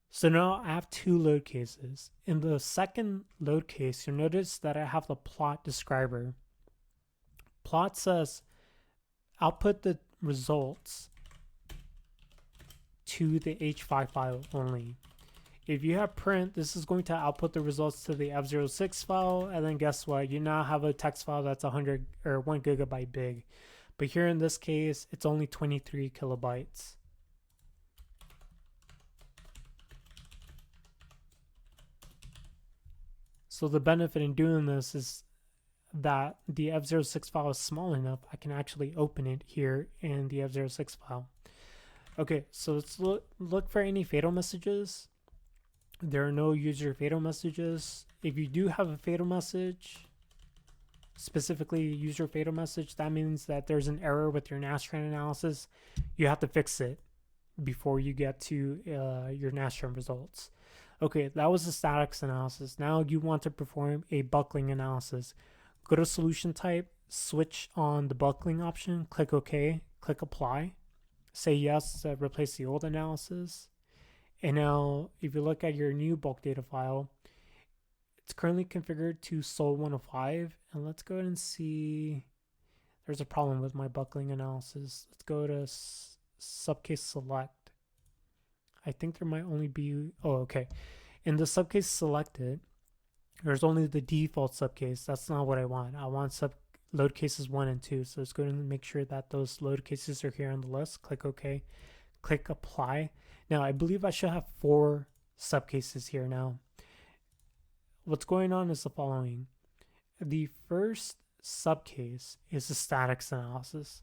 So now I have two load cases. In the second load case, you'll notice that I have the plot describer. Plot says output the results to the H5 file only. If you have print, this is going to output the results to the F06 file, and then guess what? You now have a text file that's 100 or 1 gigabyte big. But here in this case, it's only 23 kilobytes. So the benefit in doing this is that the F06 file is small enough, I can actually open it here in the F06 file. Okay, so let's look for any fatal messages. There are no user fatal messages. If you do have a fatal message, specifically user fatal message, that means that there's an error with your Nastran analysis. You have to fix it before you get to your Nastran results. Okay, that was the statics analysis. Now you want to perform a buckling analysis. Go to solution type, switch on the buckling option, click OK, click apply, say yes to replace the old analysis. And now if you look at your new bulk data file, it's currently configured to SOL 105. And let's go ahead and see, there's a problem with my buckling analysis. Let's go to subcase select. I think there might only be, oh, okay. In the subcase selected, there's only the default subcase. That's not what I want. I want load cases 1 and 2. So let's go ahead and make sure that those load cases are here on the list. Click OK. Click apply. Now, I believe I should have 4 subcases here now. What's going on is the following. The first subcase is the statics analysis.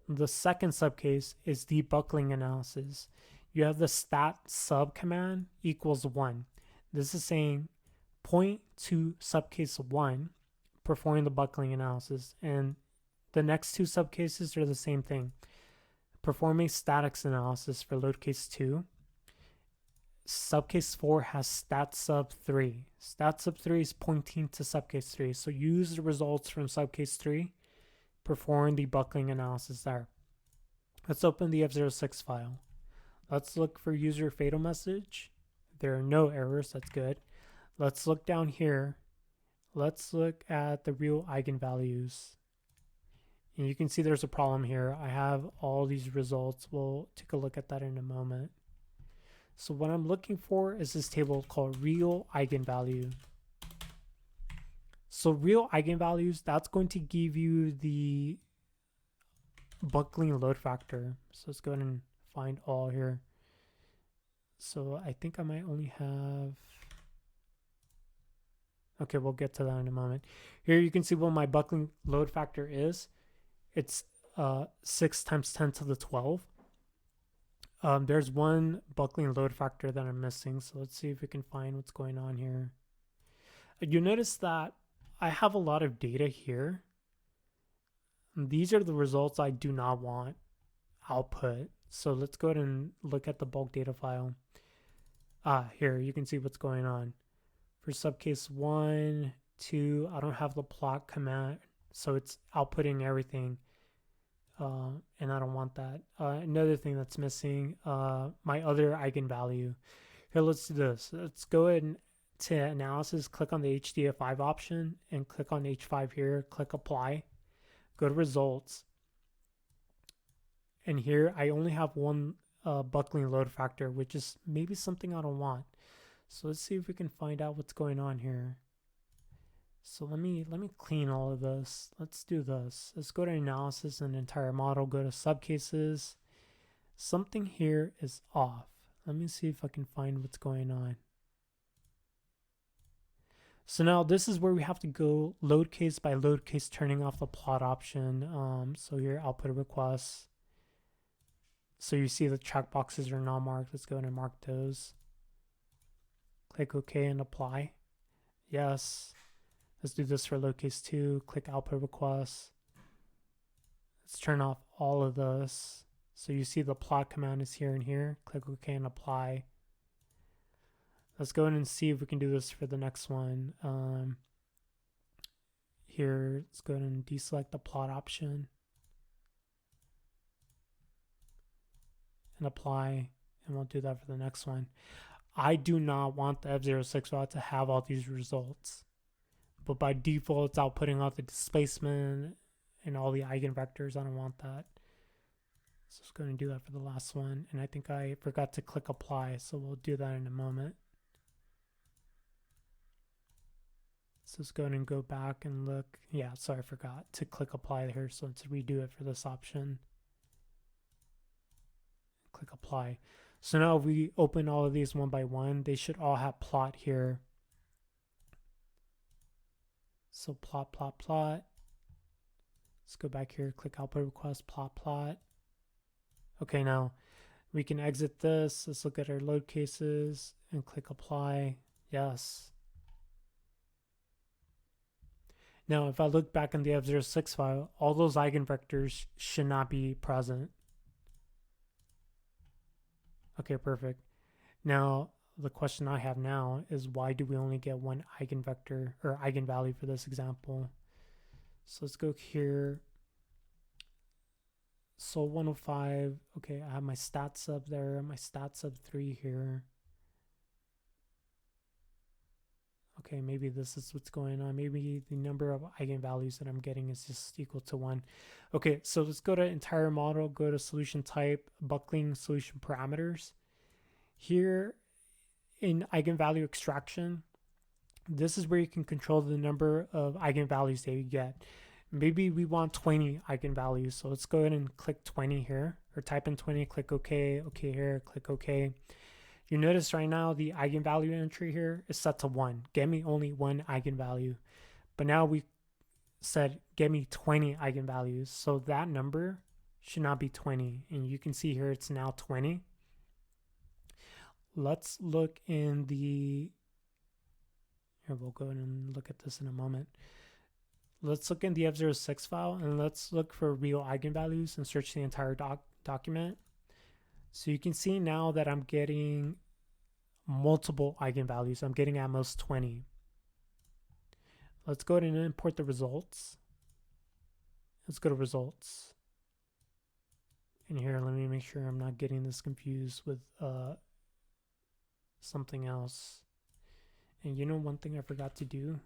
The second subcase is the buckling analysis. You have the stat sub command equals 1. This is saying point to subcase 1, performing the buckling analysis. And the next 2 subcases are the same thing. Performing statics analysis for load case 2. Subcase 4 has stat sub 3. Stat sub 3 is pointing to subcase 3. So use the results from subcase 3, perform the buckling analysis there. Let's open the F06 file. Let's look for user fatal message. There are no errors, that's good. Let's look down here. Let's look at the real eigenvalues. And you can see there's a problem here. I have all these results. We'll take a look at that in a moment. So what I'm looking for is this table called real eigenvalue. So real eigenvalues, that's going to give you the buckling load factor. So let's go ahead and find all here. So I think I might only have, okay, we'll get to that in a moment. Here you can see what my buckling load factor is. It's 6 times 10 to the 12. There's one buckling load factor that I'm missing. So let's see if we can find what's going on here. You notice that I have a lot of data here. These are the results I do not want output. So let's go ahead and look at the bulk data file. Here you can see what's going on. For subcase 1, 2, I don't have the plot command, so it's outputting everything. And I don't want that. Another thing that's missing, my other eigenvalue. Here, let's do this. Let's go ahead to analysis, click on the HDF5 option, and click on H5 here, click apply. Go to results. And here I only have one buckling load factor, which is maybe something I don't want. So let's see if we can find out what's going on here. So let me clean all of this. Let's do this. Let's go to analysis and entire model, go to subcases. Something here is off. Let me see if I can find what's going on. So now this is where we have to go load case by load case, turning off the plot option. So here, output requests. So you see the checkboxes are not marked. Let's go ahead and mark those. Click OK and apply. Yes. Let's do this for load case 2. Click output requests. Let's turn off all of this. So you see the plot command is here and here. Click OK and apply. Let's go in and see if we can do this for the next one. here, let's go ahead and deselect the plot option and apply, and we'll do that for the next one. I do not want the F06 file to have all these results, but by default it's outputting out the displacement and all the eigenvectors. I don't want that. So let's go and do that for the last one. And I think I forgot to click apply, so we'll do that in a moment. So let's go ahead and go back and look. Yeah, sorry, I forgot to click apply here. So let's redo it for this option. Click apply. So now if we open all of these one by one, they should all have plot here. So plot, plot, plot. Let's go back here, click output request, plot, plot. Okay, now we can exit this. Let's look at our load cases and click apply. Yes. Now, if I look back in the F06 file, all those eigenvectors should not be present. Okay, perfect. Now, the question I have now is why do we only get one eigenvector or eigenvalue for this example? So let's go here. So 105, okay, I have my stat sub there, my stat sub 3 here. Okay, maybe this is what's going on. Maybe the number of eigenvalues that I'm getting is just equal to 1. Okay, so let's go to entire model, go to solution type, buckling solution parameters. Here in eigenvalue extraction, this is where you can control the number of eigenvalues that you get. Maybe we want 20 eigenvalues, so let's go ahead and click 20 here, or type in 20, click OK, OK here, click OK. You notice right now the eigenvalue entry here is set to 1. Get me only one eigenvalue. But now we said get me 20 eigenvalues, so that number should not be 20. And you can see here it's now 20. Let's look in the, here we'll go and look at this in a moment. Let's look in the F06 file and let's look for real eigenvalues and search the entire document. So you can see now that I'm getting multiple eigenvalues. I'm getting at most 20. Let's go ahead and import the results. Let's go to results. And here, let me make sure I'm not getting this confused with something else. And you know one thing I forgot to do?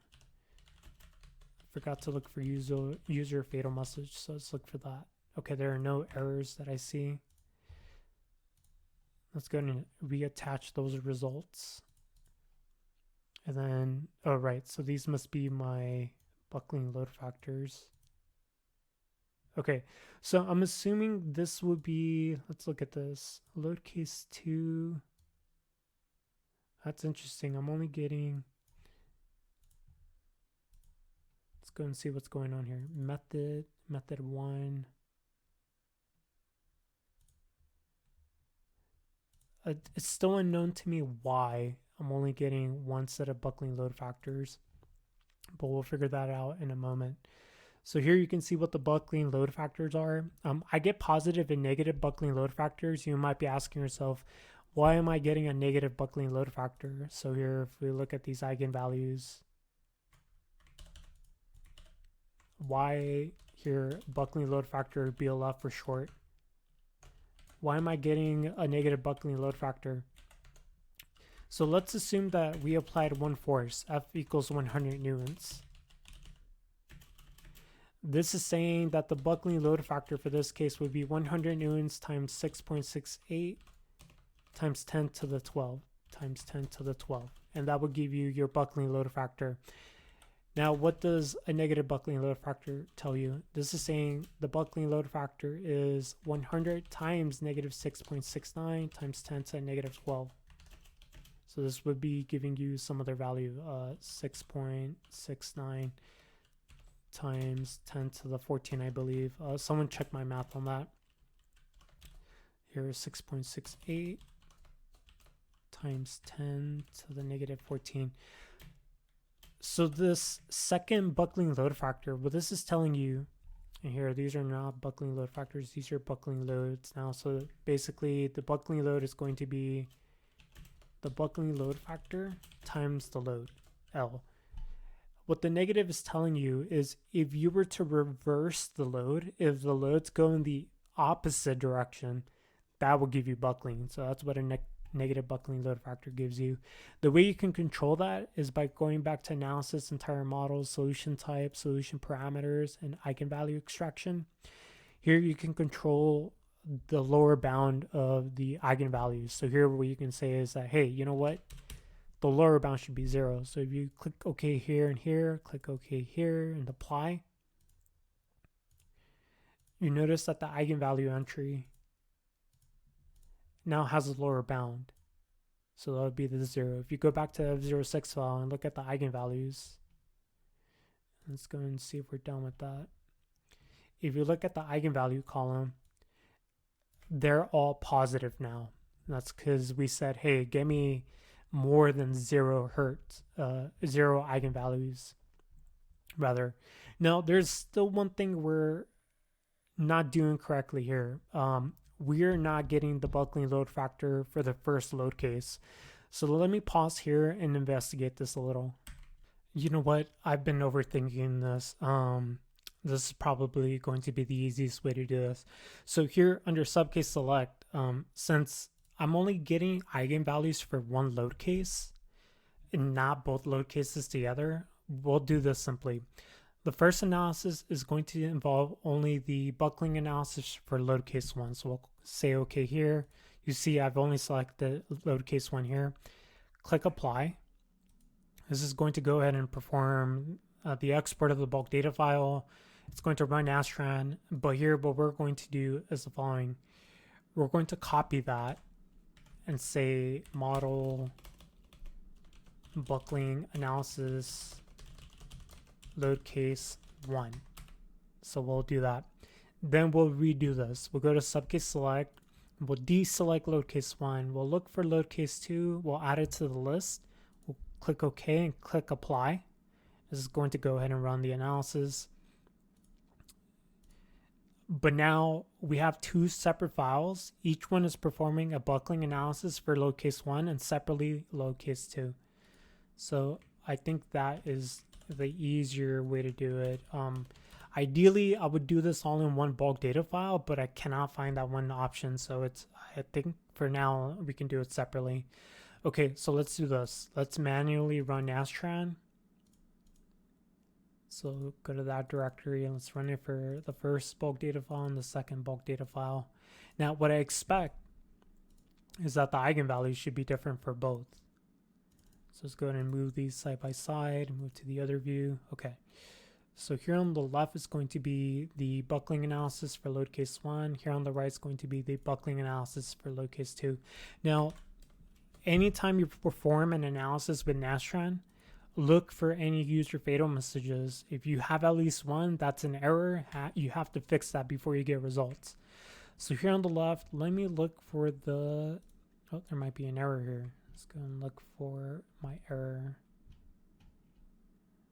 Forgot to look for user fatal message, so let's look for that. Okay, there are no errors that I see. Let's go and reattach those results. And then, oh right, so these must be my buckling load factors. Okay, so I'm assuming this would be, let's look at this, load case 2. That's interesting. I'm only getting, let's go and see what's going on here. Method 1. It's still unknown to me why I'm only getting one set of buckling load factors, but we'll figure that out in a moment. So here you can see what the buckling load factors are. I get positive and negative buckling load factors. You might be asking yourself, why am I getting a negative buckling load factor? So here, if we look at these eigenvalues, why here, buckling load factor, BLF for short. Why am I getting a negative buckling load factor? So let's assume that we applied one force, F equals 100 newtons. This is saying that the buckling load factor for this case would be 100 newtons times 6.68 times 10 to the 12 times 10 to the 12. And that would give you your buckling load factor. Now, what does a negative buckling load factor tell you? This is saying the buckling load factor is 100 times negative 6.69 times 10 to negative 12. So this would be giving you some other value, 6.69 times 10 to the 14, I believe. Someone check my math on that. Here is 6.68 times 10 to the negative 14. So this second buckling load factor, what this is telling you, and here, these are not buckling load factors, these are buckling loads now. So basically the buckling load is going to be the buckling load factor times the load, L. What the negative is telling you is if you were to reverse the load, if the loads go in the opposite direction, that will give you buckling. So that's what a negative buckling load factor gives you. The way you can control that is by going back to analysis, entire models, solution type, solution parameters, and eigenvalue extraction. Here you can control the lower bound of the eigenvalues. So here what you can say is that, hey, you know what? The lower bound should be 0. So if you click OK here and here, click OK here and apply, you notice that the eigenvalue entry now has a lower bound. So that would be the 0. If you go back to the F06 file and look at the eigenvalues, let's go and see if we're done with that. If you look at the eigenvalue column, they're all positive now. That's because we said, hey, give me more than 0 hertz, 0 eigenvalues, rather. Now, there's still one thing we're not doing correctly here. We're not getting the buckling load factor for the first load case. So let me pause here and investigate this a little. You know what? I've been overthinking this. This is probably going to be the easiest way to do this. So here under subcase select, since I'm only getting eigenvalues for one load case and not both load cases together, we'll do this simply. The first analysis is going to involve only the buckling analysis for load case 1. So we'll say OK here. You see I've only selected load case 1 here. Click apply. This is going to go ahead and perform the export of the bulk data file. It's going to run Nastran, but here what we're going to do is the following. We're going to copy that and say model buckling analysis load case 1. So we'll do that. Then we'll redo this. We'll go to subcase select. We'll deselect load case 1. We'll look for load case 2. We'll add it to the list. We'll click OK and click apply. This is going to go ahead and run the analysis. But now we have 2 separate files. Each one is performing a buckling analysis for load case 1 and separately load case 2. So I think that is the easier way to do it. Ideally, I would do this all in one bulk data file, but I cannot find that one option. So I think for now we can do it separately. Okay, so let's do this. Let's manually run Nastran. So go to that directory and let's run it for the first bulk data file and the second bulk data file. Now, what I expect is that the eigenvalues should be different for both. So let's go ahead and move these side by side, move to the other view. Okay. So here on the left is going to be the buckling analysis for load case 1. Here on the right is going to be the buckling analysis for load case 2. Now, anytime you perform an analysis with Nastran, look for any user fatal messages. If you have at least one, that's an error. You have to fix that before you get results. So here on the left, let me look for the... Oh, there might be an error here. Let's go and look for my error.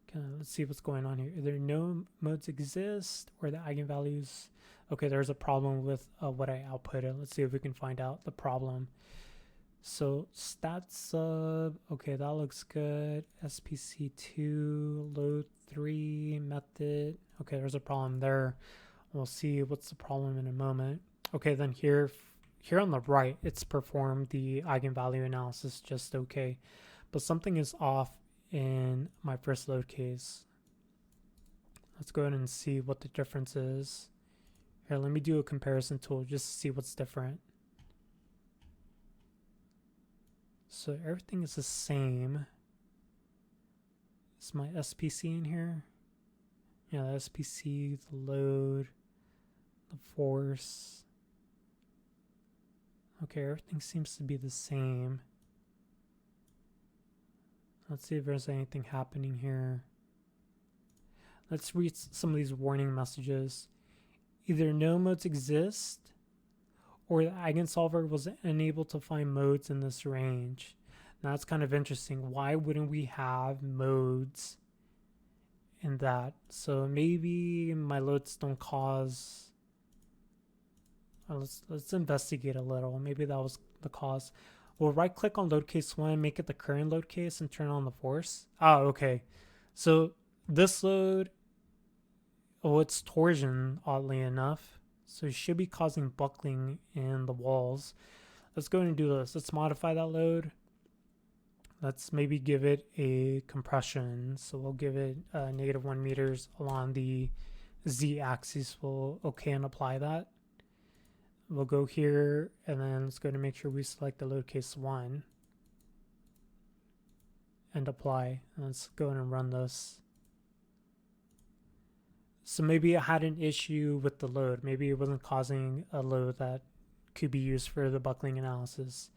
Okay, let's see what's going on here. Either no modes exist or the eigenvalues. Okay, there's a problem with what I outputted. Let's see if we can find out the problem. So stat sub, okay, that looks good. SPC2, load 3, method. Okay, there's a problem there. We'll see what's the problem in a moment. Okay, then here on the right, it's performed the eigenvalue analysis just okay. But something is off in my first load case. Let's go ahead and see what the difference is. Here, let me do a comparison tool just to see what's different. So everything is the same. Is my SPC in here? Yeah, the SPC, the load, the force. Okay, everything seems to be the same. Let's see if there's anything happening here. Let's read some of these warning messages. Either no modes exist, or the eigensolver was unable to find modes in this range. Now that's kind of interesting. Why wouldn't we have modes in that? So maybe my loads don't cause... Let's investigate a little. Maybe that was the cause. We'll right click on load case 1, make it the current load case and turn on the force. Oh, okay. So this load, oh, it's torsion, oddly enough. So it should be causing buckling in the walls. Let's go and do this. Let's modify that load. Let's maybe give it a compression. So we'll give it -1 meters along the z-axis. We'll okay and apply that. We'll go here and then let's go to make sure we select the load case 1 and apply. And let's go in and run this. So maybe it had an issue with the load. Maybe it wasn't causing a load that could be used for the buckling analysis.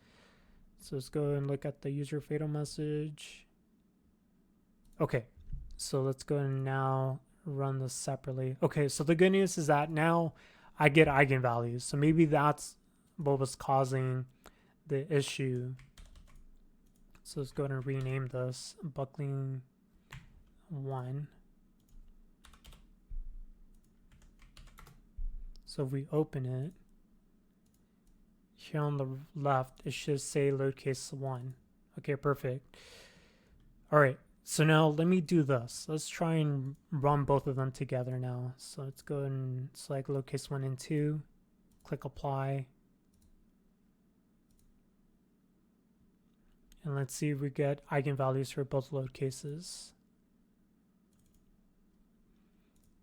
So let's go and look at the user fatal message. Okay, so let's go and now run this separately. Okay, so the good news is that now I get eigenvalues. So maybe that's what was causing the issue. So let's go ahead and rename this buckling 1. So if we open it, here on the left, it should say load case 1. Okay, perfect. All right, so now let me do this. Let's try and run both of them together now. So let's go and select load case 1 and 2, click apply. And let's see if we get eigenvalues for both load cases.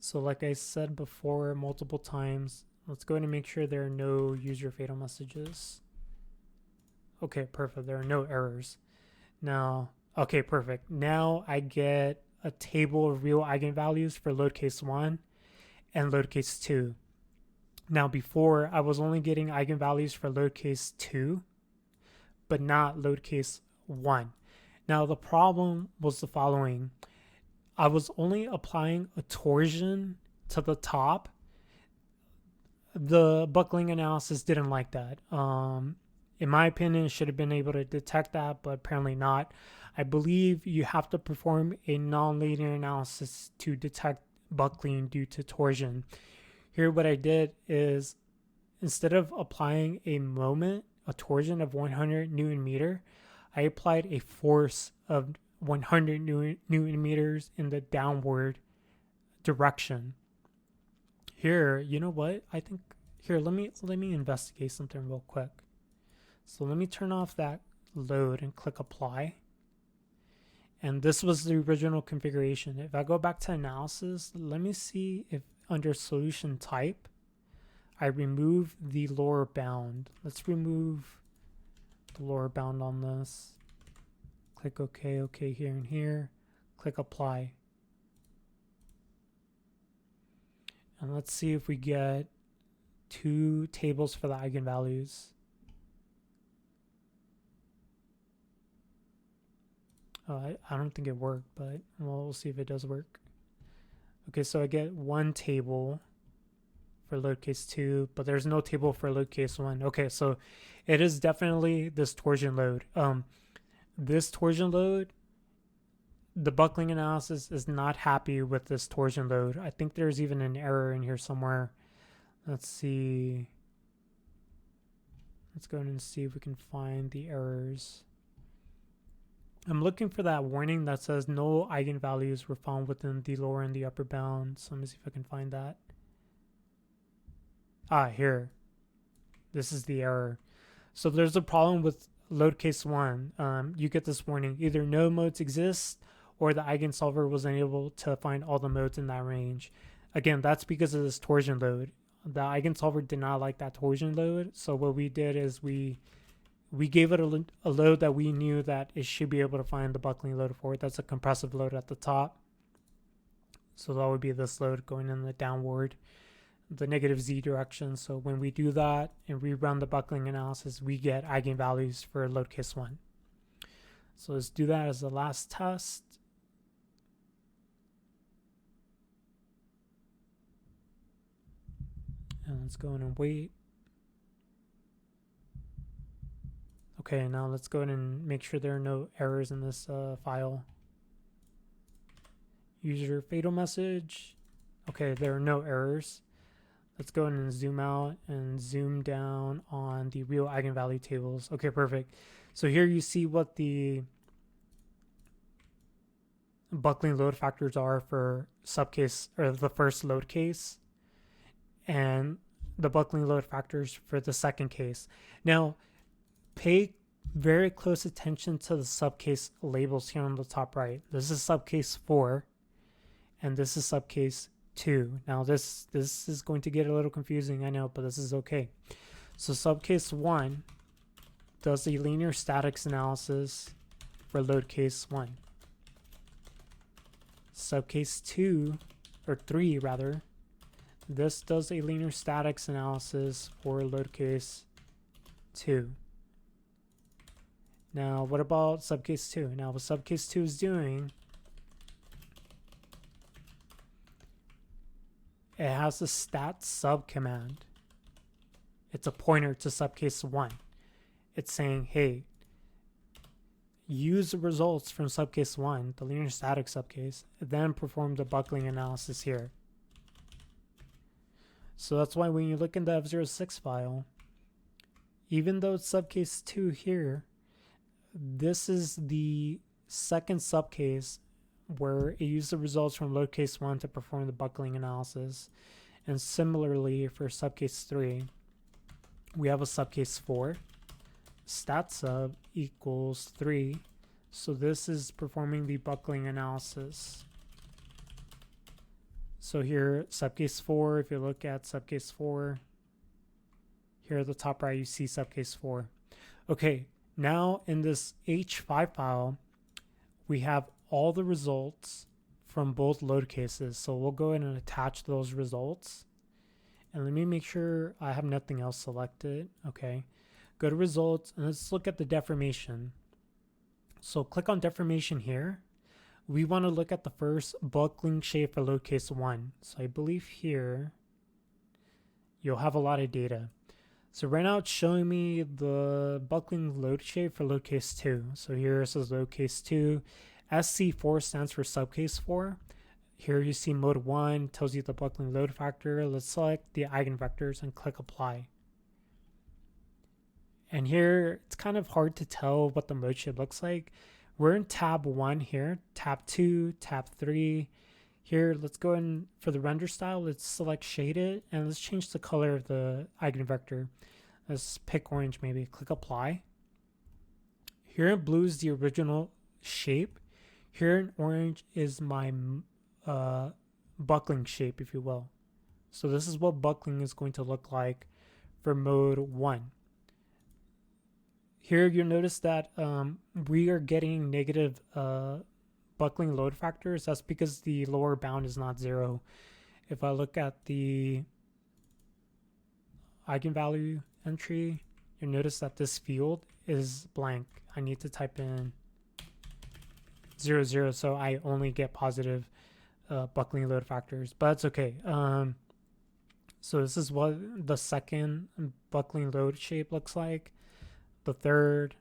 So like I said before multiple times, let's go ahead and make sure there are no user fatal messages. Okay, perfect. There are no errors. Now, okay, perfect. Now I get a table of real eigenvalues for load case 1 and load case 2. Now before, I was only getting eigenvalues for load case 2, but not load case 1. Now the problem was the following. I was only applying a torsion to the top. The buckling analysis didn't like that. In my opinion, it should have been able to detect that, but apparently not. I believe you have to perform a nonlinear analysis to detect buckling due to torsion. Here, what I did is instead of applying a moment, a torsion of 100 Newton meter, I applied a force of 100 Newton meters in the downward direction. Here, you know what? I think here, let me investigate something real quick. So let me turn off that load and click apply. And this was the original configuration. If I go back to analysis, let me see if under solution type, I remove the lower bound. Let's remove the lower bound on this. Click OK, OK here and here. Click apply. And let's see if we get 2 tables for the eigenvalues. I don't think it worked, but we'll see if it does work. Okay, so I get 1 table for load case 2, but there's no table for load case 1. Okay, so it is definitely this torsion load. This torsion load, the buckling analysis is not happy with this torsion load. I think there's even an error in here somewhere. Let's see. Let's go ahead and see if we can find the errors. I'm looking for that warning that says no eigenvalues were found within the lower and the upper bound. So let me see if I can find that. Here. This is the error. So there's a problem with load case 1. You get this warning. Either no modes exist or the eigensolver was unable to find all the modes in that range. Again, that's because of this torsion load. The eigensolver did not like that torsion load. So what we did is we gave it a load that we knew that it should be able to find the buckling load for it. That's a compressive load at the top. So that would be this load going in the downward, the negative z direction. So when we do that and rerun the buckling analysis, we get eigenvalues for load case 1. So let's do that as the last test. And let's go in and wait. Okay, now let's go ahead and make sure there are no errors in this file. User fatal message. Okay, there are no errors. Let's go ahead and zoom out and zoom down on the real eigenvalue tables. Okay, perfect. So here you see what the buckling load factors are for subcase or the first load case, and the buckling load factors for the second case. Now, pay very close attention to the subcase labels here on the top right. This is subcase 4, and this is subcase 2. Now, this is going to get a little confusing, I know, but this is okay. So subcase 1 does a linear statics analysis for load case 1. Subcase 2, or 3 rather, this does a linear statics analysis for load case 2. Now, what about subcase 2? Now, what subcase 2 is doing, it has a stat sub command. It's a pointer to subcase 1. It's saying, hey, use the results from subcase 1, the linear static subcase, then perform the buckling analysis here. So that's why when you look in the F06 file, even though it's subcase 2 here, this is the second subcase where it used the results from load case 1 to perform the buckling analysis. And similarly for subcase 3, we have a subcase 4, stat sub equals 3. So this is performing the buckling analysis. So here, subcase 4, if you look at subcase 4, here at the top right, you see subcase 4. Okay, now in this H5 file, we have all the results from both load cases. So we'll go ahead and attach those results. And let me make sure I have nothing else selected. Okay, go to results and let's look at the deformation. So click on deformation here. We want to look at the first buckling shape for load case 1. So I believe here you'll have a lot of data. So right now it's showing me the buckling load shape for load case 2. So here it says load case 2. SC4 stands for subcase 4. Here you see mode 1 tells you the buckling load factor. Let's select the eigenvectors and click apply. And here it's kind of hard to tell what the mode shape looks like. We're in tab 1 here, tab 2, tab 3. Here, let's go in for the render style. Let's select shaded and let's change the color of the eigenvector. Let's pick orange maybe. Click apply. Here in blue is the original shape. Here in orange is my buckling shape, if you will. So this is what buckling is going to look like for mode 1. Here you'll notice that we are getting negative buckling load factors. That's because the lower bound is not 0. If I look at the eigenvalue entry, you'll notice that this field is blank. I need to type in 0, 0, so I only get positive buckling load factors, but it's okay. So this is what the second buckling load shape looks like, the third,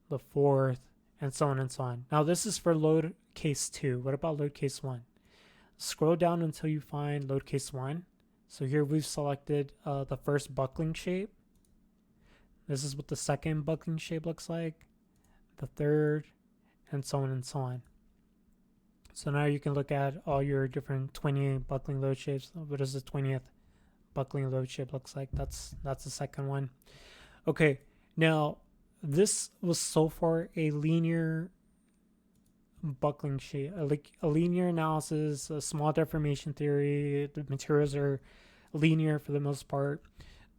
the fourth, and so on and so on. Now this is for load case 2. What about load case 1? Scroll down until you find load case 1. So here we've selected the first buckling shape. This is what the second buckling shape looks like, the third, and so on and so on. So now you can look at all your different 20 buckling load shapes. What does the 20th buckling load shape looks like? That's the second one. Okay, now this was so far a linear buckling shape, a linear analysis, a small deformation theory. The materials are linear for the most part.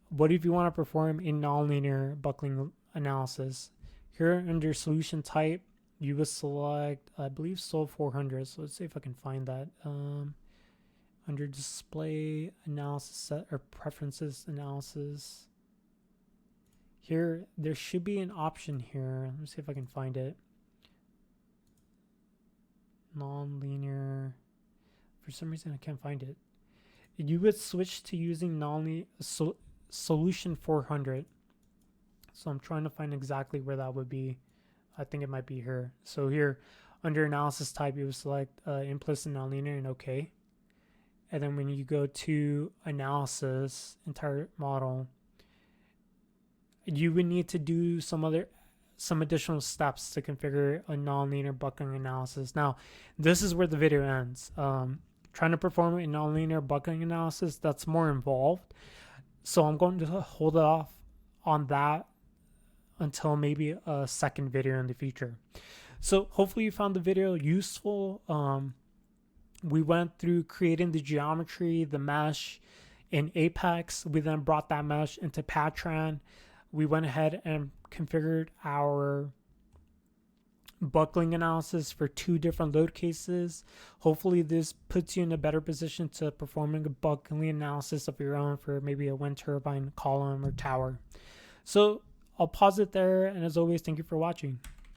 What if you want to perform a nonlinear buckling analysis? Here under solution type, you would select, I believe, SOL 400. So let's see if I can find that. Under display analysis set or preferences analysis. Here, there should be an option here. Let me see if I can find it. Non-linear. For some reason, I can't find it. You would switch to using solution 400. So I'm trying to find exactly where that would be. I think it might be here. So here, under analysis type, you would select implicit nonlinear and OK. And then when you go to analysis, entire model, you would need to do some some additional steps to configure a nonlinear buckling analysis. Now, this is where the video ends. Trying to perform a nonlinear buckling analysis, that's more involved. So I'm going to hold off on that until maybe a second video in the future. So hopefully you found the video useful. We went through creating the geometry, the mesh in Apex. We then brought that mesh into Patran. We went ahead and configured our buckling analysis for 2 different load cases. Hopefully this puts you in a better position to performing a buckling analysis of your own for maybe a wind turbine, column, or tower. So I'll pause it there, and as always, thank you for watching.